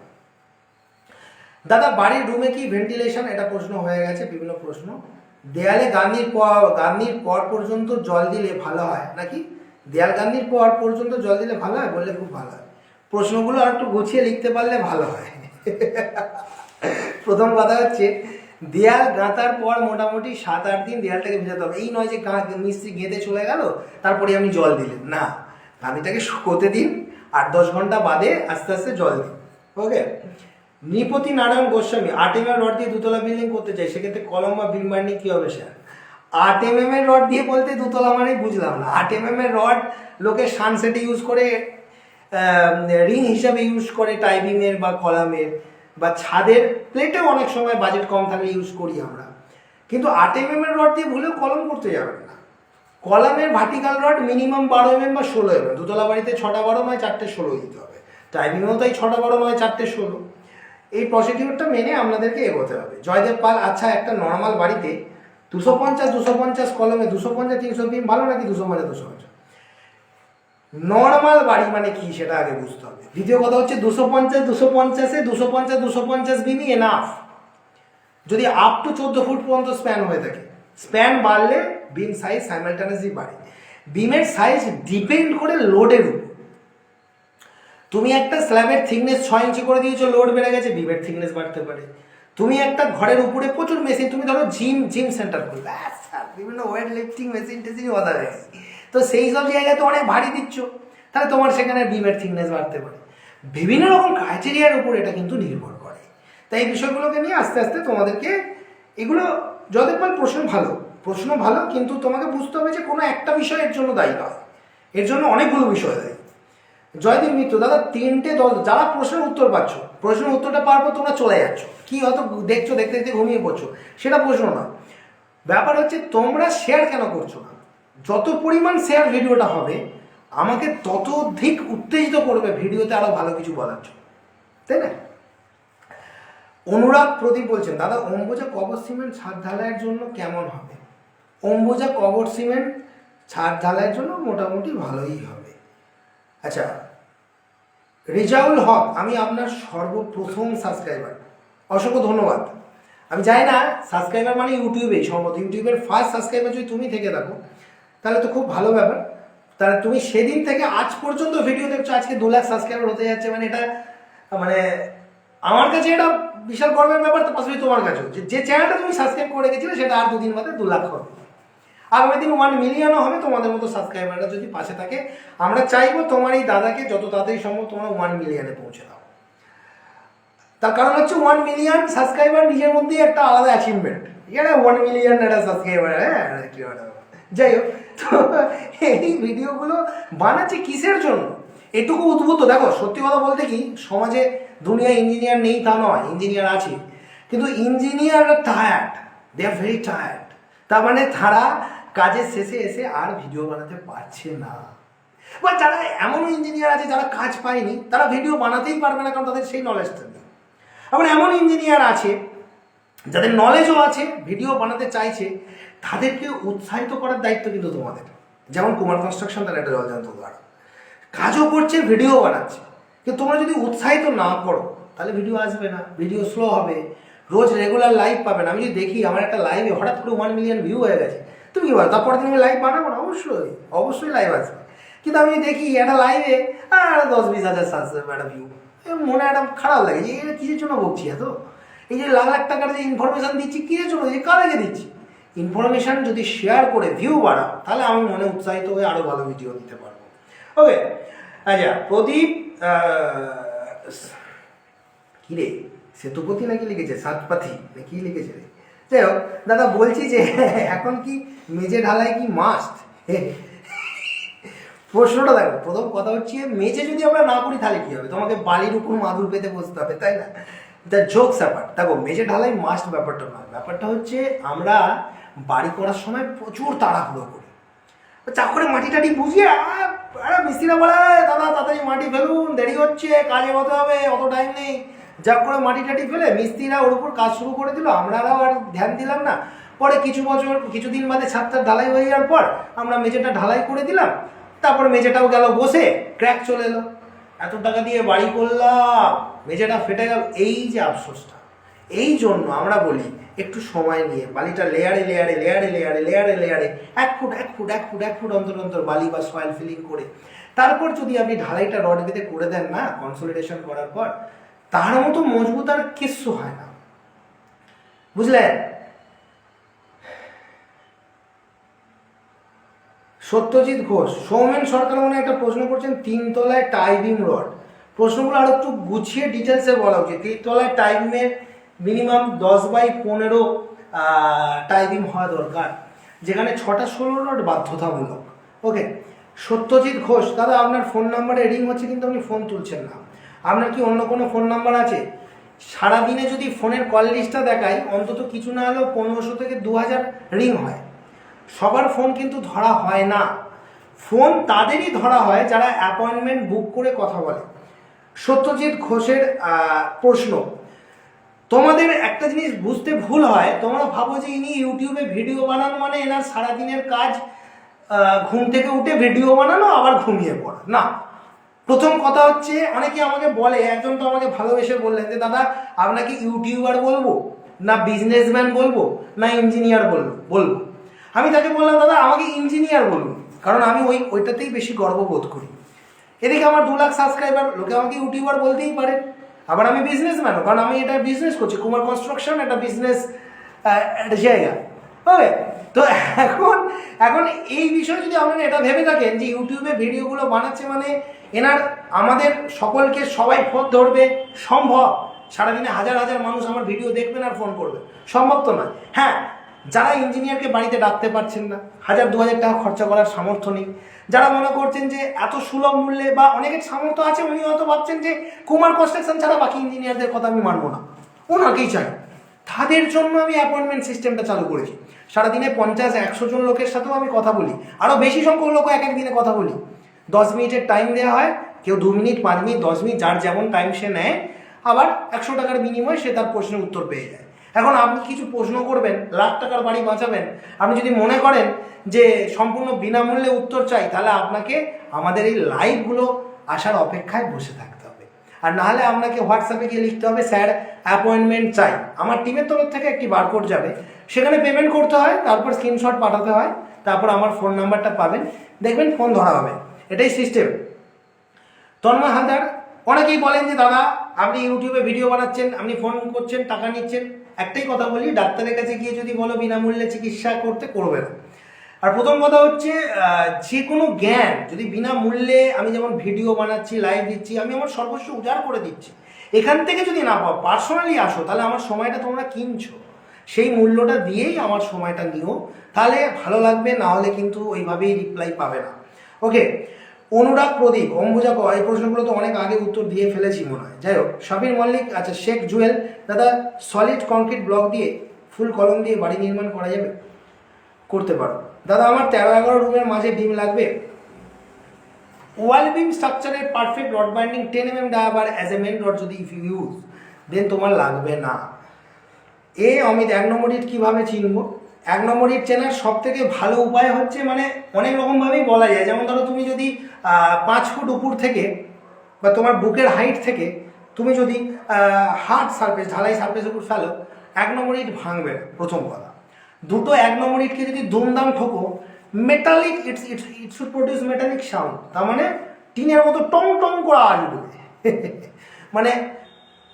দাদা বাড়ির রুমে কি ভেন্টিলেশন, এটা প্রশ্ন হয়ে গেছে, বিভিন্ন প্রশ্ন। দেয়ালে গান্নির পর পর্যন্ত জল দিলে ভালো হয় নাকি? দেয়াল গান্নির পর পর্যন্ত জল দিলে ভালো হয়, বললে খুব ভালো হয়। প্রশ্নগুলো আর একটু গুছিয়ে লিখতে পারলে ভালো হয়। প্রথম কথা হচ্ছে, দেয়াল গাঁথার পর মোটামুটি 7-8 দিন দেয়ালটাকে ভেজাতে হবে। এই নয় যে মিস্ত্রি গেঁথে চলে গেল তারপরে আপনি জল দিলেন, না, গাঁথিটাকে শুকোতে দিন, 8-10 ঘন্টা বাদে আস্তে আস্তে জল দিন। ওকে। নৃপতি নারায়ণ গোস্বামী, 8 mm রড দিয়ে দুতলা বিল্ডিং করতে চাই, সেক্ষেত্রে কলম বা বিম বাইন্ডিং কী হবে স্যার? 8 mm রড দিয়ে বলতে দুতলা মানেই বুঝলাম না। 8 mm রড লোকে সানসেটে ইউজ করে, রিং হিসাবে ইউজ করে, টাইবিংয়ের বা কলামের বা ছাদের প্লেটেও অনেক সময় বাজেট কম থাকলে ইউজ করি আমরা। কিন্তু 8 mm রড দিয়ে ভুলেও কলম করতে যাবেন না। কলামের ভার্টিক্যাল রড মিনিমাম 12 mm বা 16 mm, দুতলা বাড়িতে 6টা 12 নয় 4টে 16 দিতে হবে। টাইবিংয়েও তাই 6টা 12 নয় 4টে 16। এই প্রসিডিউরটা মেনে আপনাদেরকে এগোতে হবে। জয়দেব পাল, আচ্ছা একটা নর্মাল বাড়িতে 250 কলমে 250-300 বিম ভালো নাকি 250-250? নর্মাল বাড়ি মানে কি সেটা আগে বুঝতে হবে। দ্বিতীয় কথা হচ্ছে 250-250 বিমই এনাফ, যদি আপ টু 14 ফুট পর্যন্ত স্প্যান হয়ে থাকে। স্প্যান বাড়লে বিম সাইজ সাইমালটেনিয়াসলি বাড়ে। বিমের সাইজ ডিপেন্ড করে লোডের উপর। তুমি একটা স্ল্যাবের থিকনেস 6 ইঞ্চি করে দিয়েছো, লোড বেড়ে গেছে, বিমের থিকনেস বাড়তে পারে। তুমি একটা ঘরের উপরে প্রচুর মেশিন, তুমি ধরো জিম সেন্টার করবে, বিভিন্ন ওয়েট লিফটিং মেশিন টেশিন বাধা গেছে, তো সেই সব জায়গায় তো অনেক ভারী দিচ্ছ, তাহলে তোমার সেখানে বিমের থিকনেস বাড়তে পারে। বিভিন্ন রকম ক্রাইটেরিয়ার উপর এটা কিন্তু নির্ভর করে। তাই এই বিষয়গুলোকে নিয়ে আস্তে আস্তে তোমাদেরকে এগুলো, যতক্ষণ প্রশ্ন ভালো, কিন্তু তোমাকে বুঝতে হবে যে কোনো একটা বিষয় এর জন্য দায়ী নয়, এর জন্য অনেকগুলো বিষয় দায়ী। জয়দীপ মিত্র, দাদা 3টে 10, যারা প্রশ্নের উত্তর পাচ্ছ, প্রশ্নের উত্তরটা পারবো তোমরা চলে যাচ্ছ, কি হয়তো দেখছো, দেখতে দেখতে ঘুমিয়ে পড়ছো, সেটা প্রশ্ন না। ব্যাপার হচ্ছে তোমরা শেয়ার কেন করছো না? যত পরিমাণ শেয়ার ভিডিওটা হবে আমাকে তত অধিক উত্তেজিত করবে ভিডিওতে আরো ভালো কিছু বলার জন্য, তাই না? অনুরাগ প্রদীপ বলছেন, দাদা অম্বুজা কবর সিমেন্ট ছাদ ঢালাইয়ের জন্য কেমন হবে? অম্বুজা কবর সিমেন্ট ছাদ ঢালাইয়ের জন্য মোটামুটি ভালোই হবে। আচ্ছা, রেজাউল হক, আমি আপনার সর্বপ্রথম সাবস্ক্রাইবার, অসংখ্য ধন্যবাদ। আমি জানি না সাবস্ক্রাইবার মানে ইউটিউবেই সম্ভবত, ইউটিউবের ফার্স্ট সাবস্ক্রাইবার যদি তুমি থেকে থাকো তাহলে তো খুব ভালো ব্যাপার। তাহলে তুমি সেদিন থেকে আজ পর্যন্ত ভিডিও দেখছো, আজকে 2 লাখ সাবস্ক্রাইবার হতে যাচ্ছে, মানে এটা মানে আমার কাছে এটা বিশাল গর্বের ব্যাপার, তো পাশাপাশি তোমার কাছেও, যে চ্যানেলটা তুমি সাবস্ক্রাইব করে রেখেছিলে সেটা আর 2 দিন বাদে 2 লাখ হবে, আগামী দিন 1 মিলিয়নও হবে। তোমাদের মতো সাবস্ক্রাইবাররা যদি পাশে থাকে, আমরা চাইবো তোমার এই দাদাকে যত তাড়াতাড়ি সম্ভব তোমরা 1 মিলিয়নে পৌঁছে দাও। তার কারণ হচ্ছে 1 মিলিয়ন সাবস্ক্রাইবার নিজের মধ্যেই একটা আলাদা অ্যাচিভমেন্ট, এটা 1 মিলিয়ন একটা সাবস্ক্রাইবার, হ্যাঁ। যাই হোক, তো এই ভিডিওগুলো বানাচ্ছে কিসের জন্য এটুকু উদ্ভূত। দেখো সত্যি কথা বলতে কি, সমাজে দুনিয়া ইঞ্জিনিয়ার নেই তা নয়, ইঞ্জিনিয়ার আছে, কিন্তু ইঞ্জিনিয়াররা tired, they are very tired. তার মানে তারা কাজের শেষে এসে আর ভিডিও বানাতে পারছে না। বা যারা এমন ইঞ্জিনিয়ার আছে যারা কাজ পায়নি, তারা ভিডিও বানাতেই পারবে না, কারণ তাদের সেই নলেজটা নেই। আবার এমন ইঞ্জিনিয়ার আছে যাদের নলেজও আছে, ভিডিও বানাতে চাইছে, তাদেরকে উৎসাহিত করার দায়িত্ব কিন্তু তোমাদের। যেমন কুমার কনস্ট্রাকশন, তার একটা জলজান্ত উদাহরণ, কাজও করছে ভিডিও বানাচ্ছে, কিন্তু তোমরা যদি উৎসাহিত না করো তাহলে ভিডিও আসবে না, ভিডিও স্লো হবে, রোজ রেগুলার লাইভ পাবে না। আমি যদি দেখি আমার একটা লাইভে হঠাৎ করে 1 মিলিয়ন ভিউ হয়ে গেছে, তুমি কি বলো তারপরে তুমি লাইভ বানাবো না? অবশ্যই লাইভ আসবে। কিন্তু আমি দেখি একটা লাইভে 10-20 হাজার সাবস্ক্রাইব, একটা ভিউ, মনে একটা খারাপ লাগে যে এটা কিসের জন্য বকছি এত, এই যে লাখ লাখ টাকার যে ইনফরমেশন দিচ্ছি কিসের জন্য, যে কারাকে দিচ্ছি, ইনফরমেশান যদি শেয়ার করে ভিউ বাড়াও, তাহলে আমি মনে উৎসাহিত হয়ে আরও ভালো ভিডিও দিতে পারবো। ওকে, আচ্ছা প্রদীপ কী রে সেতুপতি নাকি লিখেছে, সাতপাথি না কি লিখেছে রে? যাই হোক দাদা, বলছি যে এখন কি মেঝে ঢালাই কি মাস্ট? প্রশ্নটা দেখো, প্রথম কথা হচ্ছে মেঝে যদি আমরা না করি তাহলে কী হবে? তোমাকে বালির উপর মাদুর পেতে বসতে হবে, তাই না? দ্য জোকস ব্যাপার। দেখো মেঝে ঢালাই মাস্ট ব্যাপারটা নয়, ব্যাপারটা হচ্ছে আমরা বাড়ি করার সময় প্রচুর তাড়াহুড়ো করি, চা করে মাটি টাটি বুঝিয়ে আরে মিস্ত্রিরা বলে দাদা তাড়াতাড়ি মাটি ফেলুন, দেরি হচ্ছে, কাজে হতে হবে, অত টাইম নেই, যা করে মাটি টাটি ফেলে মিস্ত্রিরা ওর উপর কাজ শুরু করে দিল, আমরাও আর ধ্যান দিলাম না। পরে কিছুদিন বাদে ছাদটা ঢালাই হয়ে যাওয়ার পর আমরা মেঝেটা ঢালাই করে দিলাম, তারপর মেঝেটাও গেল বসে, ক্র্যাক চলে এলো, এত টাকা দিয়ে বাড়ি করলাম, মেঝেটা ফেটে গেল, এই যে আফসোসটা। এই জন্য আমরা বলি একটু সময় নিয়ে বালিটা লেয়ারে লেয়ারে লেয়ারে লেয়ারে লেয়ারে লেয়ারে 1 ফুট 1 ফুট 1 ফুট 1 ফুট অন্তর অন্তর বালি বা সয়েল ফিলিং করে তারপর যদি আপনি ঢালাইটা রড বেঁধে করে দেন না, কনসলিডেশন করার পর, তার মতো মজবুত আর কিচ্ছু হয় না, বুঝলেন? সত্যজিৎ ঘোষ, সৌমেন সরকার মনে একটা প্রশ্ন করছেন, 3 তলায় টাই বিম রড। প্রশ্নগুলো আরো একটু গুছিয়ে ডিটেলসে বলা উচিত। 3 তলায় টাই বিমের মিনিমাম 10/15 টাই বিম হওয়া দরকার, যেখানে 6টা 16 রড বাধ্যতামূলক। ওকে, সত্যজিৎ ঘোষ, দাদা আপনার ফোন নাম্বারে রিং হচ্ছে কিন্তু আপনি ফোন তুলছেন না, আপনার কি অন্য কোনো ফোন নাম্বার আছে? সারাদিনে যদি ফোনের কল লিস্টটা দেখাই, অন্তত কিছু না হলেও 1500 থেকে 2000 রিং হয়। সবার ফোন কিন্তু ধরা হয় না, ফোন তাদেরই ধরা হয় যারা অ্যাপয়েন্টমেন্ট বুক করে কথা বলে। সত্যজিৎ ঘোষের প্রশ্ন, তোমাদের একটা জিনিস বুঝতে ভুল হয়, তোমরা ভাবো যে ইনি ইউটিউবে ভিডিও বানানো মানে এনার সারাদিনের কাজ ঘুম থেকে উঠে ভিডিও বানানো আবার ঘুমিয়ে পড়া। না, প্রথম কথা হচ্ছে অনেকে আমাকে বলে, একজন তো আমাকে ভালোবেসে বললেন যে দাদা আপনাকে ইউটিউবার বলবো না বিজনেসম্যান বলবো না ইঞ্জিনিয়ার বলবো। আমি তাকে বললাম দাদা আমাকে ইঞ্জিনিয়ার বলুন, কারণ আমি ওইটাতেই বেশি গর্ববোধ করি। এদিকে আমার 2 লাখ সাবস্ক্রাইবার, লোকে আমাকে ইউটিউবার বলতেই পারে। আবার আমি বিজনেসম্যানও, কারণ আমি এটা বিজনেস করছি, কুমার কনস্ট্রাকশন একটা বিজনেস একটা জায়গা। ওকে, তো এখন এই বিষয়ে যদি আপনারা এটা ভেবে থাকেন যে ইউটিউবে ভিডিওগুলো বানাচ্ছে মানে এনার আমাদের সকলকে সবাই ফোন ধরবে, সম্ভব? সারাদিনে হাজার হাজার মানুষ আমার ভিডিও দেখবেন আর ফোন করবে, সম্ভব তো নয়। হ্যাঁ, যারা ইঞ্জিনিয়ারকে বাড়িতে ডাকতে পারছেন না, 1000-2000 টাকা খরচা করার সামর্থ্য নেই, যারা মনে করছেন যে এত সুলভ মূল্যে, বা অনেকের সামর্থ্য আছে, উনি হয়তো ভাবছেন যে কুমার কনস্ট্রাকশন ছাড়া বাকি ইঞ্জিনিয়ারদের কথা আমি মানবো না, ওনাকেই চাই, তাদের জন্য আমি অ্যাপয়েন্টমেন্ট সিস্টেমটা চালু করেছি। সারাদিনে 50-100 জন লোকের সাথেও আমি কথা বলি, আরও বেশি সংখ্যক লোক এক দিনে কথা বলি। 10 মিনিটের টাইম দেওয়া হয়, কেউ 2 মিনিট 5 মিনিট 10 মিনিট যার যেমন টাইম সে নেয়, আবার 100 টাকার বিনিময়ে সে তার প্রশ্নের উত্তর পেয়ে যায়। এখন আপনি কিছু প্রশ্ন করবেন, লাখ টাকার বাড়ি বাঁচাবেন, আপনি যদি মনে করেন যে সম্পূর্ণ বিনামূল্যে উত্তর চাই, তাহলে আপনাকে আমাদের এই লাইভগুলো আসার অপেক্ষায় বসে থাকতে হবে। আর নাহলে আপনাকে হোয়াটসঅ্যাপে গিয়ে লিখতে হবে স্যার অ্যাপয়েন্টমেন্ট চাই, আমার টিমের তরফ থেকে একটি বারকোড যাবে, সেখানে পেমেন্ট করতে হয়, তারপর স্ক্রিনশট পাঠাতে হয়, তারপর আমার ফোন নাম্বারটা পাবেন, দেখবেন ফোন ধরা হবে, এটাই সিস্টেম। তন্ময় হালদার, অনেকেই বলেন যে দাদা আপনি ইউটিউবে ভিডিও বানাচ্ছেন, আপনি ফোন করছেন, টাকা নিচ্ছেন। একটাই কথা বলি, ডাক্তারের কাছে গিয়ে যদি বলো বিনামূল্যে চিকিৎসা করবে না। আর প্রথম কথা হচ্ছে যে কোনো জ্ঞান যদি বিনামূল্যে, আমি যেমন ভিডিও বানাচ্ছি, লাইভ দিচ্ছি, আমি আমার সর্বস্ব উজাড় করে দিচ্ছি, এখান থেকে যদি না পাও, পার্সোনালি আসো, তাহলে আমার সময়টা তোমরা কিনছো, সেই মূল্যটা দিয়েই আমার সময়টা নিও, তাহলে ভালো লাগবে, না হলে কিন্তু ওইভাবেই রিপ্লাই পাবে না। ওকে, অনুরাগ প্রদীপ, অম্বুজা ক, এই প্রশ্নগুলো তো অনেক আগে উত্তর দিয়ে ফেলেছি মনে হয়। যাই হোক, শাবির মল্লিক, আচ্ছা শেখ জুয়েল, দাদা সলিড কংক্রিট ব্লক দিয়ে ফুল কলম দিয়ে বাড়ি নির্মাণ করা যাবে? করতে পারো। দাদা আমার 13-11 রুমের মাঝে বিম লাগবে। ওয়াল বিম স্ট্রাকচারের perfect rod binding 10 mm dia bar as a main rod যদি ইফ ইউ ইউজ, দেন তোমার লাগবে না। অমিত, 1 নম্বর ইট কীভাবে চিনবো? 1 নম্বর ইট চেনার সব থেকে ভালো উপায় হচ্ছে, মানে অনেক রকমভাবেই বলা যায়, যেমন ধরো তুমি যদি 5 ফুট উপর থেকে বা তোমার বুকের হাইট থেকে তুমি যদি হার্ড সারফেস, ঢালাই সারফেস উপর ফেলো, 1 নম্বর ইট ভাঙবে না, প্রথম কথা। দুটো 1 নম্বর ইটকে যদি দুমদাম ঠোকো, metallic it should produce metallic sound, তার মানে টিনের মতো টং টং করে আওয়াজ উঠবে। মানে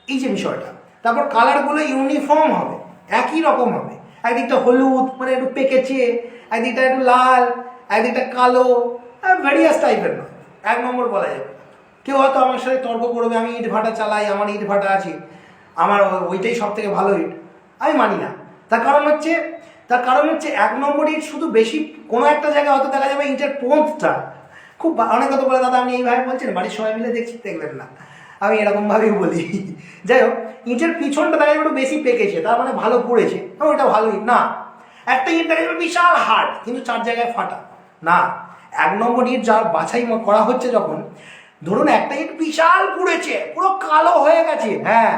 এই যে বিষয়টা। তারপর কালারগুলো ইউনিফর্ম হবে, একই রকম হবে, একদিকটা হলুদ মানে একটু পেকেছে, একদিকটা একটু লাল, একদিকটা কালো, ভেরিয়াস টাইপের নয়, 1 নম্বর বলা যাবে। কেউ হয়তো আমার সাথে তর্ক করবে, আমি ইট ভাটা চালাই, আমার ইট ভাটা আছে, আমার ওইটাই সব থেকে ভালো ইট। আমি মানি না। তার কারণ হচ্ছে 1 নম্বর ইট শুধু বেশি কোনো একটা জায়গায় হয়তো দেখা যাবে ইটের পোঁতটা খুব, অনেক কথা বলে দাদা আপনি এইভাবে বলছেন, বাড়ির সবাই মিলে দেখছি, দেখবেন না আমি এরকমভাবেই বলি। যাই হোক, ইটের পিছনটা দেখা যাবে একটু বেশি পেকেছে, তার মানে ভালো পড়েছে, ওইটা ভালো ইট না। একটা ইট দেখা যাবে বিশাল হার্ড কিন্তু 4 জায়গায় ফাটা, না। 1 নম্বর ইট যা বাছাই করা হচ্ছে, যখন ধরুন একটা ইট বিশাল পুড়েছে, পুরো কালো হয়ে গেছে, হ্যাঁ,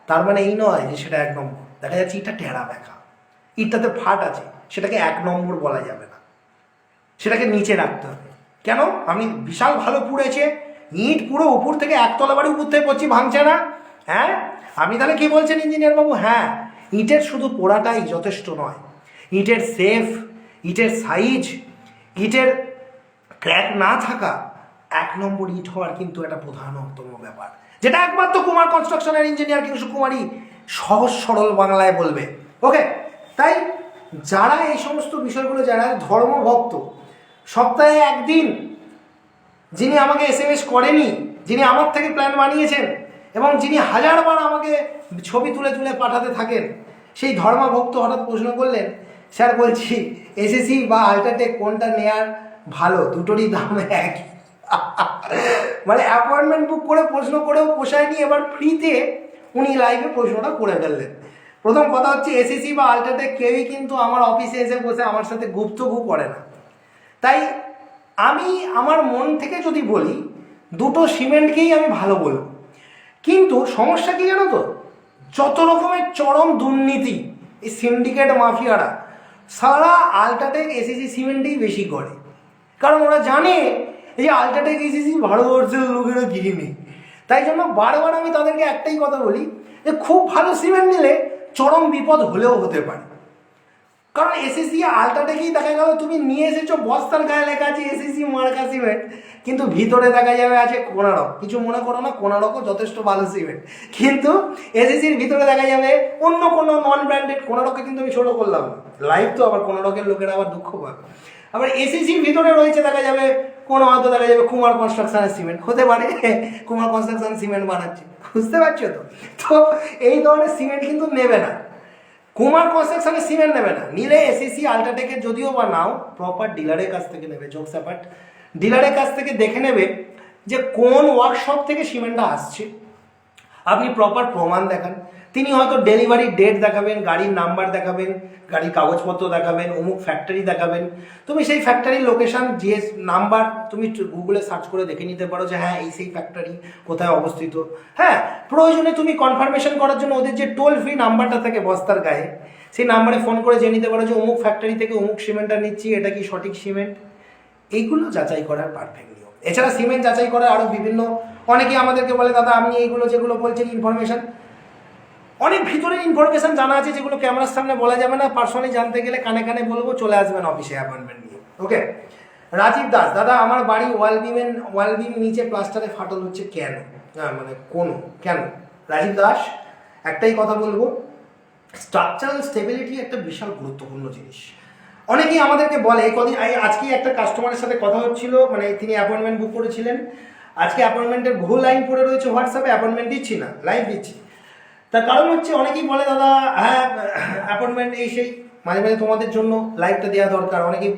তার মানে এই নয় যে সেটা 1 নম্বর। দেখা যাচ্ছে ইটটা টেরা বেঁকা, ইটটাতে ফাট আছে, সেটাকে 1 নম্বর বলা যাবে না, সেটাকে নিচে রাখতে হবে। কেন? আপনি বিশাল ভালো পুড়েছে, ইট পুরো উপর থেকে 1 তলা বাড়ি উপর থেকে পড়ছি, ভাঙছে না, হ্যাঁ, আপনি তাহলে কি বলছেন ইঞ্জিনিয়ার বাবু? হ্যাঁ, ইটের শুধু পোড়াটাই যথেষ্ট নয়, ইটের সেফ, ইটের সাইজ, ইটের ক্র্যাক না থাকা 1 নম্বর ইট হওয়ার কিন্তু একটা প্রধানতম ব্যাপার, যেটা একমাত্র কুমার কনস্ট্রাকশনের ইঞ্জিনিয়ার কিংসু কুমারী সহজ সরল বাংলায় বলবে। ওকে, তাই যারা এই সমস্ত বিষয়গুলো, যারা ধর্মভক্ত, সপ্তাহে 1 দিন যিনি আমাকে SMS করেনি, যিনি আমার থেকে প্ল্যান বানিয়েছেন এবং যিনি 1000 বার আমাকে ছবি তুলে তুলে পাঠাতে থাকেন, সেই ধর্মভক্ত হঠাৎ প্রশ্ন করলেন, স্যার বলছি SSC বা আল্ট্রাটেক কোনটা নেয়ার ভালো, দুটোরই দাম একই। মানে অ্যাপয়েন্টমেন্ট বুক করে প্রশ্ন করেও পোষায়নি, এবার ফ্রিতে উনি লাইভে প্রশ্নটা করে ফেললেন। প্রথম কথা হচ্ছে, SSC বা আল্ট্রাটেক কেউই কিন্তু আমার অফিসে এসে বসে আমার সাথে গুপ্তগু করে না। তাই আমি আমার মন থেকে যদি বলি, দুটো সিমেন্টকেই আমি ভালো বলবো। কিন্তু সমস্যা কি জানো তো, যত রকমের চরম দুর্নীতি এই সিন্ডিকেট মাফিয়ারা, সারা আল্ট্রাটেক SSC সিমেন্টেই বেশি করে, কারণ ওরা জানে এই যে আল্ট্রাটেক SSC ভারতবর্ষের লোকেরা কিনে। তাই জন্য বারবার আমি তাদেরকে একটাই কথা বলি, যে খুব ভালো সিমেন্ট নিলে চরম বিপদ হলেও হতে পারে। কারণ SSC আল্ট্রাটেকেই দেখা গেল তুমি নিয়ে এসেছো, বস্তার গায়ে লেখা আছে SSC মার্কা সিমেন্ট, কিন্তু ভিতরে দেখা যাবে আছে কোনারক। কিছু মনে করো না, কোনারকও যথেষ্ট ভালো সিমেন্ট, কিন্তু SSCর ভিতরে দেখা যাবে অন্য কোনো নন ব্র্যান্ডেড। কোনারককে কিন্তু আমি ছোটো করলাম লাইভ, তো আবার কোনারকের লোকেরা আবার দুঃখ পাবে। আবার SSCর ভিতরে রয়েছে দেখা যাবে কোনো, হয়তো দেখা যাবে কুমার কনস্ট্রাকশনের সিমেন্ট হতে পারে, কুমার কনস্ট্রাকশন সিমেন্ট বানাচ্ছে, বুঝতে পারছো তো? তো এই ধরনের সিমেন্ট কিন্তু নেবে না, কুমার কনস্ট্রাকশনের সিমেন্ট নেবে না। নিলে SSC আল্ট্রাটেকের যদিও বা নাও, প্রপার ডিলারের কাছ থেকে নেবে, জোকস অ্যাপার্ট, ডিলারের কাছ থেকে দেখে নেবে যে কোন ওয়ার্কশপ থেকে সিমেন্টটা আসছে। আপনি প্রপার প্রমাণ দেখান, তিনি হয়তো ডেলিভারি ডেট দেখাবেন, গাড়ির নাম্বার দেখাবেন, গাড়ির কাগজপত্র দেখাবেন, অমুক ফ্যাক্টরি দেখাবেন। তুমি সেই ফ্যাক্টরির লোকেশান, যে নাম্বার তুমি গুগলে সার্চ করে দেখে নিতে পারো যে হ্যাঁ এই সেই ফ্যাক্টরি কোথায় অবস্থিত। হ্যাঁ, প্রয়োজনে তুমি কনফার্মেশন করার জন্য ওদের যে টোল ফ্রি নাম্বারটা থাকে বস্তার গায়ে, সেই নাম্বারে ফোন করে জেনে নিতে পারো যে অমুক ফ্যাক্টরি থেকে অমুক সিমেন্টটা নিচ্ছি, এটা কি সঠিক সিমেন্ট। এইগুলো যাচাই করার পারফেক্ট নিয়ম। এছাড়া সিমেন্ট যাচাই করার আরও বিভিন্ন, অনেকেই আমাদেরকে বলে দাদা আপনি এইগুলো যেগুলো বলছেন ইনফরমেশান, অনেক ভিতরের ইনফরমেশান জানা আছে যেগুলো ক্যামেরার সামনে বলা যাবে না। পার্সোনালি জানতে গেলে কানে কানে বলবো, চলে আসবেন অফিসে অ্যাপয়েন্টমেন্ট নিয়ে। ওকে, রাজীব দাস, দাদা আমার বাড়ি ওয়াল বিম নিচে প্লাস্টারে ফাটল হচ্ছে কেন, মানে কোনো কেন? রাজীব দাস, একটাই কথা বলবো, স্ট্রাকচারাল স্টেবিলিটি একটা বিশাল গুরুত্বপূর্ণ জিনিস। অনেকেই আমাদেরকে বলে, কদিন আজকেই একটা কাস্টমারের সাথে কথা হচ্ছিল, মানে তিনি অ্যাপয়েন্টমেন্ট বুক করেছিলেন, আজকে অ্যাপয়েন্টমেন্টের ভুল লাইন পড়ে রয়েছে হোয়াটসঅ্যাপে, অ্যাপয়েন্টমেন্ট দিচ্ছি না, লাইভ দিচ্ছি। তার কারণ হচ্ছে অনেকেই বলে দাদা হ্যাঁ অ্যাপয়েন্টমেন্ট এই সেই, মাঝে মাঝে তোমাদের জন্য লাইভটা দেওয়া দরকার। অনেকেই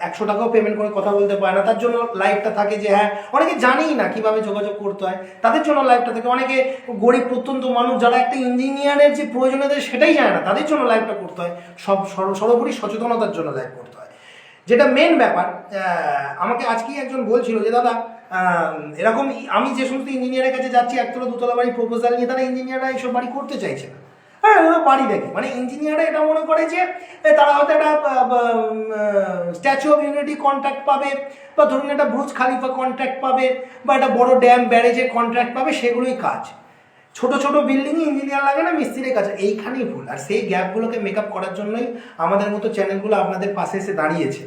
100 টাকাও পেমেন্ট করে কথা বলতে পারে না, তার জন্য লাইভটা থাকে যে হ্যাঁ, অনেকে জানেই না কীভাবে যোগাযোগ করতে হয়, তাদের জন্য লাইভটা থাকে। অনেকে গরিব প্রত্যন্ত মানুষ যারা একটা ইঞ্জিনিয়ারের যে প্রয়োজনীয়তা সেটাই জানে না, তাদের জন্য লাইভটা করতে হয়। সর্বোপরি সচেতনতার জন্য লাইভ করতে হয়, যেটা মেন ব্যাপার। আমাকে আজকেই একজন বলছিল যে দাদা এরকম, আমি যে সমস্ত ইঞ্জিনিয়ারের কাছে যাচ্ছি 1 তলা 2 তলা বাড়ি প্রপোজাল নিয়ে, তারা ইঞ্জিনিয়াররা এইসব বাড়ি করতে চাইছে না। হ্যাঁ, ওরা বাড়ি দেখে, মানে ইঞ্জিনিয়াররা এটা মনে করে যে তারা হয়তো একটা স্ট্যাচু অফ ইউনিটি কন্ট্রাক্ট পাবে, বা ধরুন একটা ব্রুজ খালিফা কন্ট্রাক্ট পাবে, বা একটা বড় ড্যাম ব্যারেজের কন্ট্রাক্ট পাবে, সেগুলোই কাজ। ছোট ছোট বিল্ডিংয়ে ইঞ্জিনিয়ার লাগে না, মিস্ত্রির কাছে। এইখানেই ভুল, আর সেই গ্যাপগুলোকে মেকআপ করার জন্যই আমাদের মতো চ্যানেলগুলো আপনাদের পাশে এসে দাঁড়িয়েছে।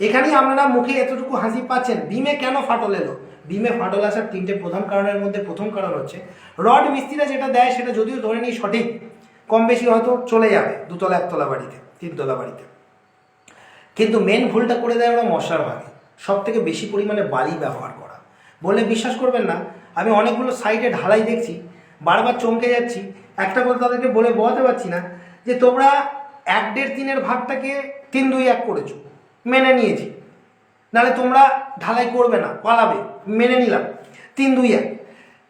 এখানেই আপনারা মুখে এতটুকু হাসি পাচ্ছেন। বিমে কেন ফাটল এলো? বিমে ফাটল আসার 3টে প্রধান কারণের মধ্যে প্রথম কারণ হচ্ছে রড মিস্ত্রিরা যেটা দেয় সেটা যদিও ধরে নিই সঠিক, কম বেশি হয়তো চলে যাবে 2 তলা 1 তলা বাড়িতে 3 তলা বাড়িতে। কিন্তু মেন ভুলটা করে দেয় ওরা মশলার ভাগে, সব থেকে বেশি পরিমাণে বালি ব্যবহার করা। বললে বিশ্বাস করবেন না, আমি অনেকগুলো সাইডে ঢালাই দেখছি, বারবার চমকে যাচ্ছি, একটা কথা তাদেরকে বলে বোঝাতে পারছি না, যে তোমরা 1-1.5-3 ভাগটাকে 3-2-1 করেছো, মেনে নিয়েছি, নাহলে তোমরা ঢালাই করবে না, পালাবে, মেনে নিলাম 3-2-1।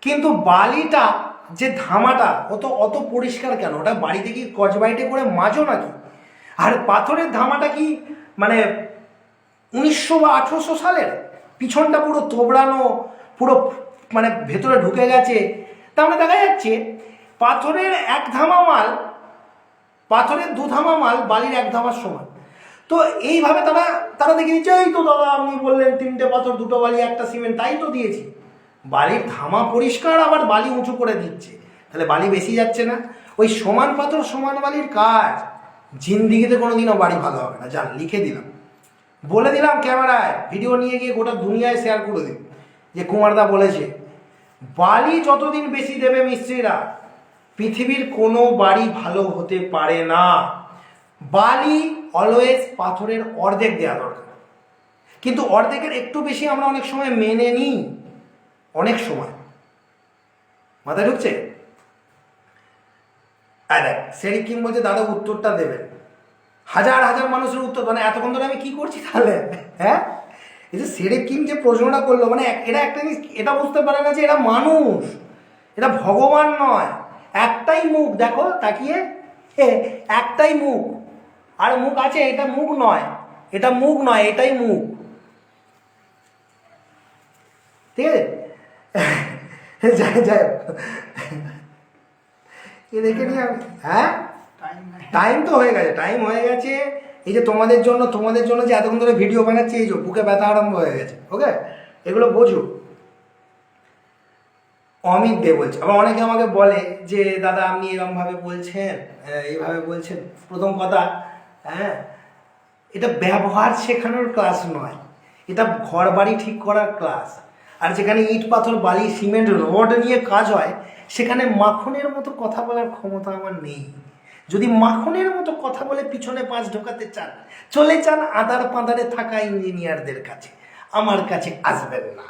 কিন্তু বালিটা যে ধামাটা অত পরিষ্কার কেন? ওটা বাড়িতে কি কচবাইটে করে মাজো নাকি? আর পাথরের ধামাটা কি মানে 1900 বা 1800 সালের? পিছনটা পুরো তোবড়ানো, পুরো মানে ভেতরে ঢুকে গেছে। তাহলে দেখা যাচ্ছে পাথরের 1 ধামা মাল, পাথরের 2 ধামা মাল বালির 1 ধামার সমান। তো এইভাবে তারা দেখে দিচ্ছে, এই তো দাদা আপনি বললেন 3টে পাথর 2টো বালি 1টা সিমেন্ট, তাই তো দিয়েছি। বালির ধামা পরিষ্কার, আবার বালি উঁচু করে দিচ্ছে, তাহলে বালি বেশি যাচ্ছে না? ওই সমান পাথর সমান বালির কাজ জিন্দিগিতে কোনোদিনও বাড়ি ভালো হবে না, যান লিখে দিলাম, বলে দিলাম, ক্যামেরায় ভিডিও নিয়ে গিয়ে গোটা দুনিয়ায় শেয়ার করে দিন যে কুমারদা বলেছে। বালি যতদিন বেশি দেবে মিস্ত্রিরা, পৃথিবীর কোনো বাড়ি ভালো হতে পারে না। বালি অলওয়েজ পাথরের অর্ধেক দেওয়া দরকার, কিন্তু অর্ধেকের একটু বেশি আমরা অনেক সময় মেনে নিই, অনেক সময়। মাথায় ঢুকছে? দেখ সেরিক কিং বলছে দাদা উত্তরটা দেবেন, হাজার হাজার মানুষের উত্তর, মানে এতক্ষণ ধরে আমি কি করছি তাহলে? হ্যাঁ, এই যে সেরিক কিং যে প্রশ্নটা করলো, মানে এরা একটা জিনিস এটা বুঝতে পারে না যে এরা মানুষ, এটা ভগবান নয়। একটাই মুখ, দেখো তাকিয়ে, একটাই মুখ, আর মুখ আছে, এটা মুখ নয়, এটা মুখ নয়, এটাই মুখ, ঠিক আছে? যাই এ দেখে নিয়ে আমি, হ্যাঁ টাইম তো হয়ে গেছে, টাইম হয়ে গেছে। এই যে তোমাদের জন্য যে এতক্ষণ ধরে ভিডিও বানাচ্ছি, এই যে বুকে ব্যথা আরম্ভ হয়ে গেছে, ওকে, এগুলো বোঝো। অমিত দে বলছে, আবার অনেকে আমাকে বলে যে দাদা আপনি এরকমভাবে বলছেন, এইভাবে বলছেন। প্রথম কথা, হ্যাঁ, এটা ব্যবহার শেখানোর ক্লাস নয়, এটা ঘর বাড়ি ঠিক করার ক্লাস। আর যেখানে ইট পাথর বালি সিমেন্ট রড নিয়ে কাজ হয়, সেখানে মাখনের মতো কথা বলার ক্ষমতা আমার নেই। যদি মাখনের মতো কথা বলে পিছনে পাঁচ ঢোকাতে চান, চলে যান আদার পাঁদারে থাকা ইঞ্জিনিয়ারদের কাছে, আমার কাছে আসবেন না।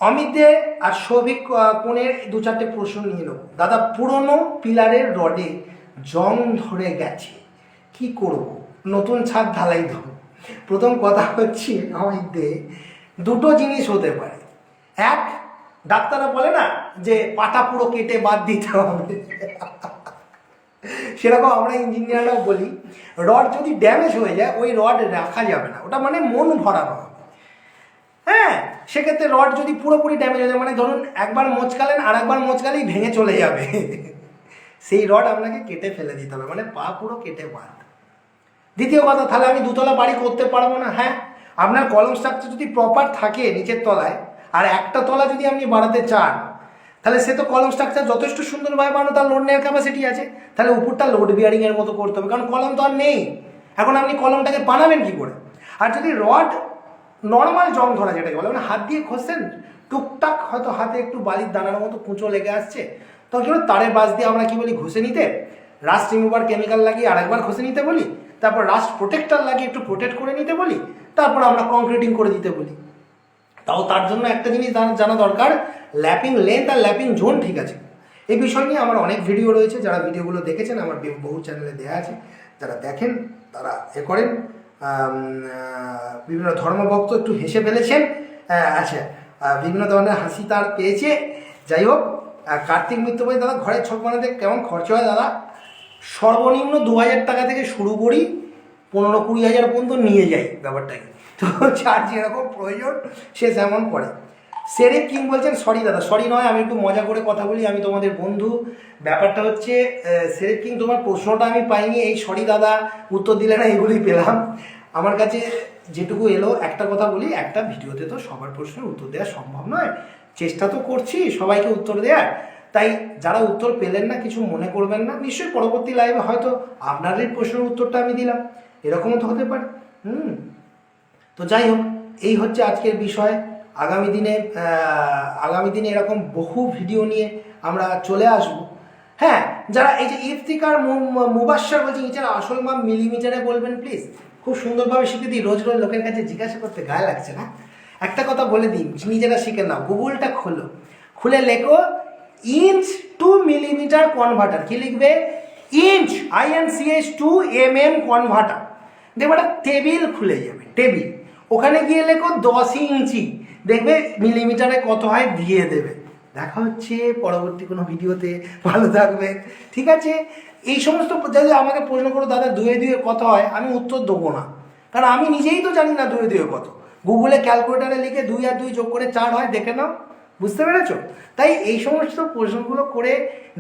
অমিতে আর সৌভিক কোণের 2-4টে প্রশ্ন নিয়ে নেব। দাদা পুরনো পিলারের রডে জং ধরে গেছে, কি করব? নতুন ছাদ ঢালাই দেবো? প্রথম কথা হচ্ছে অমিতে, 2টো জিনিস হতে পারে। এক, ডাক্তাররা বলে না যে পাটা পুরো কেটে বাদ দিতে হবে, সেরকম আমরা ইঞ্জিনিয়াররাও বলি, রড যদি ড্যামেজ হয়ে যায় ওই রড রাখা যাবে না, ওটা মানে মন ভরানো হবে। হ্যাঁ, সেক্ষেত্রে রড যদি পুরোপুরি ড্যামেজ হয়ে যায়, মানে ধরুন একবার মোচকালেন আর একবার মোচকালেই ভেঙে চলে যাবে, সেই রড আপনাকে কেটে ফেলে দিতে হবে, মানে পা পুরো কেটে বাদ। দ্বিতীয় কথা, তাহলে আমি 2 তলা বাড়ি করতে পারবো না? হ্যাঁ, আপনার কলম স্ট্রাকচার যদি প্রপার থাকে নিচের তলায়, আর একটা তলা যদি আপনি বাড়াতে চান, তাহলে সে তো কলম স্ট্রাকচার যথেষ্ট সুন্দরভাবে বানানো, তার লোড নেওয়ার ক্যাপাসিটি আছে, তাহলে উপরটা লোড বিয়ারিংয়ের মতো করতে হবে, কারণ কলম তো আর নেই। এখন আপনি কলমটাকে বানাবেন কী করে? আর যদি রড নর্মাল জং ধরা যেটাকে বলে, মানে হাত দিয়ে ঘষছেন, টুকটাক হয়তো হাতে একটু বালির দানার মতো কুঁচো লেগে আসছে, তখন কি তারের বাস দিয়ে আমরা কি বলি, ঘষে নিতে, রাস্ট রিমুভার কেমিক্যাল লাগিয়ে আরেকবার ঘষে নিতে বলি, তারপর রাস্ট প্রোটেক্টার লাগিয়ে একটু প্রোটেক্ট করে নিতে বলি, তারপর আমরা কংক্রিটিং করে দিতে বলি। তাও তার জন্য একটা জিনিস জানা দরকার, ল্যাপিং লেন্থ আর ল্যাপিং জোন ঠিক আছে। এই বিষয় নিয়ে আমার অনেক ভিডিও রয়েছে, যারা ভিডিওগুলো দেখেছেন আমার বহু চ্যানেলে দেওয়া আছে, যারা দেখেন তারা করেন। বিভিন্ন ধর্মভক্ত একটু হেসে ফেলেছেন, আচ্ছা, বিভিন্ন ধরনের হাসি তার পেয়েছে। যাই হোক, কার্তিক মিত্র ভাই, দাদা ঘরের ছক বানাতে কেমন খরচা হয়? দাদা সর্বনিম্ন 2000 টাকা থেকে শুরু করি, 15-20 হাজার পর্যন্ত নিয়ে যাই ব্যাপারটাকে, তো যার যেরকম প্রয়োজন সে তেমন করে। সেরিক কিং বলছেন সরি দাদা, সরি নয়, আমি একটু মজা করে কথা বলি, আমি তোমাদের বন্ধু। ব্যাপারটা হচ্ছে সেরিক কিং, তোমার প্রশ্নটা আমি পাইনি, এই সরি দাদা উত্তর দিলে না, এগুলোই পেলাম। আমার কাছে যেটুকু এলো, একটা কথা বলি, একটা ভিডিওতে তো সবার প্রশ্নের উত্তর দেওয়া সম্ভব নয়, চেষ্টা তো করছি সবাইকে উত্তর দেওয়ার। তাই যারা উত্তর পেলেন না কিছু মনে করবেন না, নিশ্চয়ই পরবর্তী লাইভে হয়তো আপনাদের প্রশ্নের উত্তরটা আমি দিলাম, এরকমও তো হতে পারে। তো যাই হোক, এই হচ্ছে আজকের বিষয়। আগামী দিনে এরকম বহু ভিডিও নিয়ে আমরা চলে আসব। হ্যাঁ, যারা এই যে ইফতিকার মুবাশশার বলছে এটার আসল মাপ মিলিমিটারে বলবেন প্লিজ, খুব সুন্দরভাবে শিখে দিই, রোজ রোজ লোকের কাছে জিজ্ঞাসা করতে গায়ে লাগছে না। একটা কথা বলে দিই, নিজেরা শিখে নাও, গুগলটা খোলো, খুলে লেখো ইঞ্চ টু মিলিমিটার কনভার্টার। কি লিখবে? Inch INCH to mm converter. দেখবে একটা টেবিল খুলে যাবে, টেবিল, ওখানে গিয়ে লেখো 10 ইঞ্চি, দেখবে মিলিমিটারে কত হয় দিয়ে দেবে। দেখা হচ্ছে পরবর্তী কোনো ভিডিওতে, ভালো থাকবে, ঠিক আছে? এই সমস্ত যদি আমাকে প্রশ্ন করো দাদা 2 2 কত হয়, আমি উত্তর দেবো না, কারণ আমি নিজেই তো জানি না 2 2 কত। গুগলে ক্যালকুলেটারে লিখে 2 আর 2 যোগ করে 4 হয়, দেখে নাও, বুঝতে পেরেছো? তাই এই সমস্ত প্রশ্নগুলো করে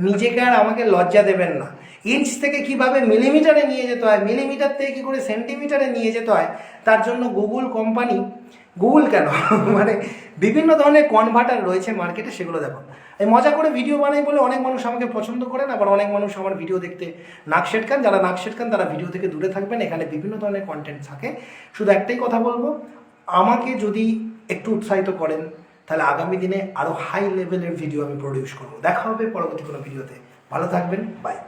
নিজেকে আর আমাকে লজ্জা দেবেন না। ইঞ্চ থেকে কিভাবে মিলিমিটারে নিয়ে যেতে হয়, মিলিমিটার থেকে কী করে সেন্টিমিটারে নিয়ে যেতে হয়, তার জন্য গুগল কোম্পানি, গুগল কেন মানে বিভিন্ন ধরনের কনভার্টার রয়েছে মার্কেটে, সেগুলো দেখো। এই মজা করে ভিডিও বানাই বলে অনেক মানুষ আমাকে পছন্দ করেন, আবার অনেক মানুষ আমার ভিডিও দেখতে নাক সেটকান। যারা নাক সেটকান তারা ভিডিও থেকে দূরে থাকবেন, এখানে বিভিন্ন ধরনের কন্টেন্ট থাকে। শুধু একটাই কথা বলবো, আমাকে যদি একটু উৎসাহিত করেন তাহলে আগামী দিনে আরও হাই লেভেলের ভিডিও আমি প্রডিউস করবো। দেখা হবে পরবর্তী কোনো ভিডিওতে, ভালো থাকবেন, বাই।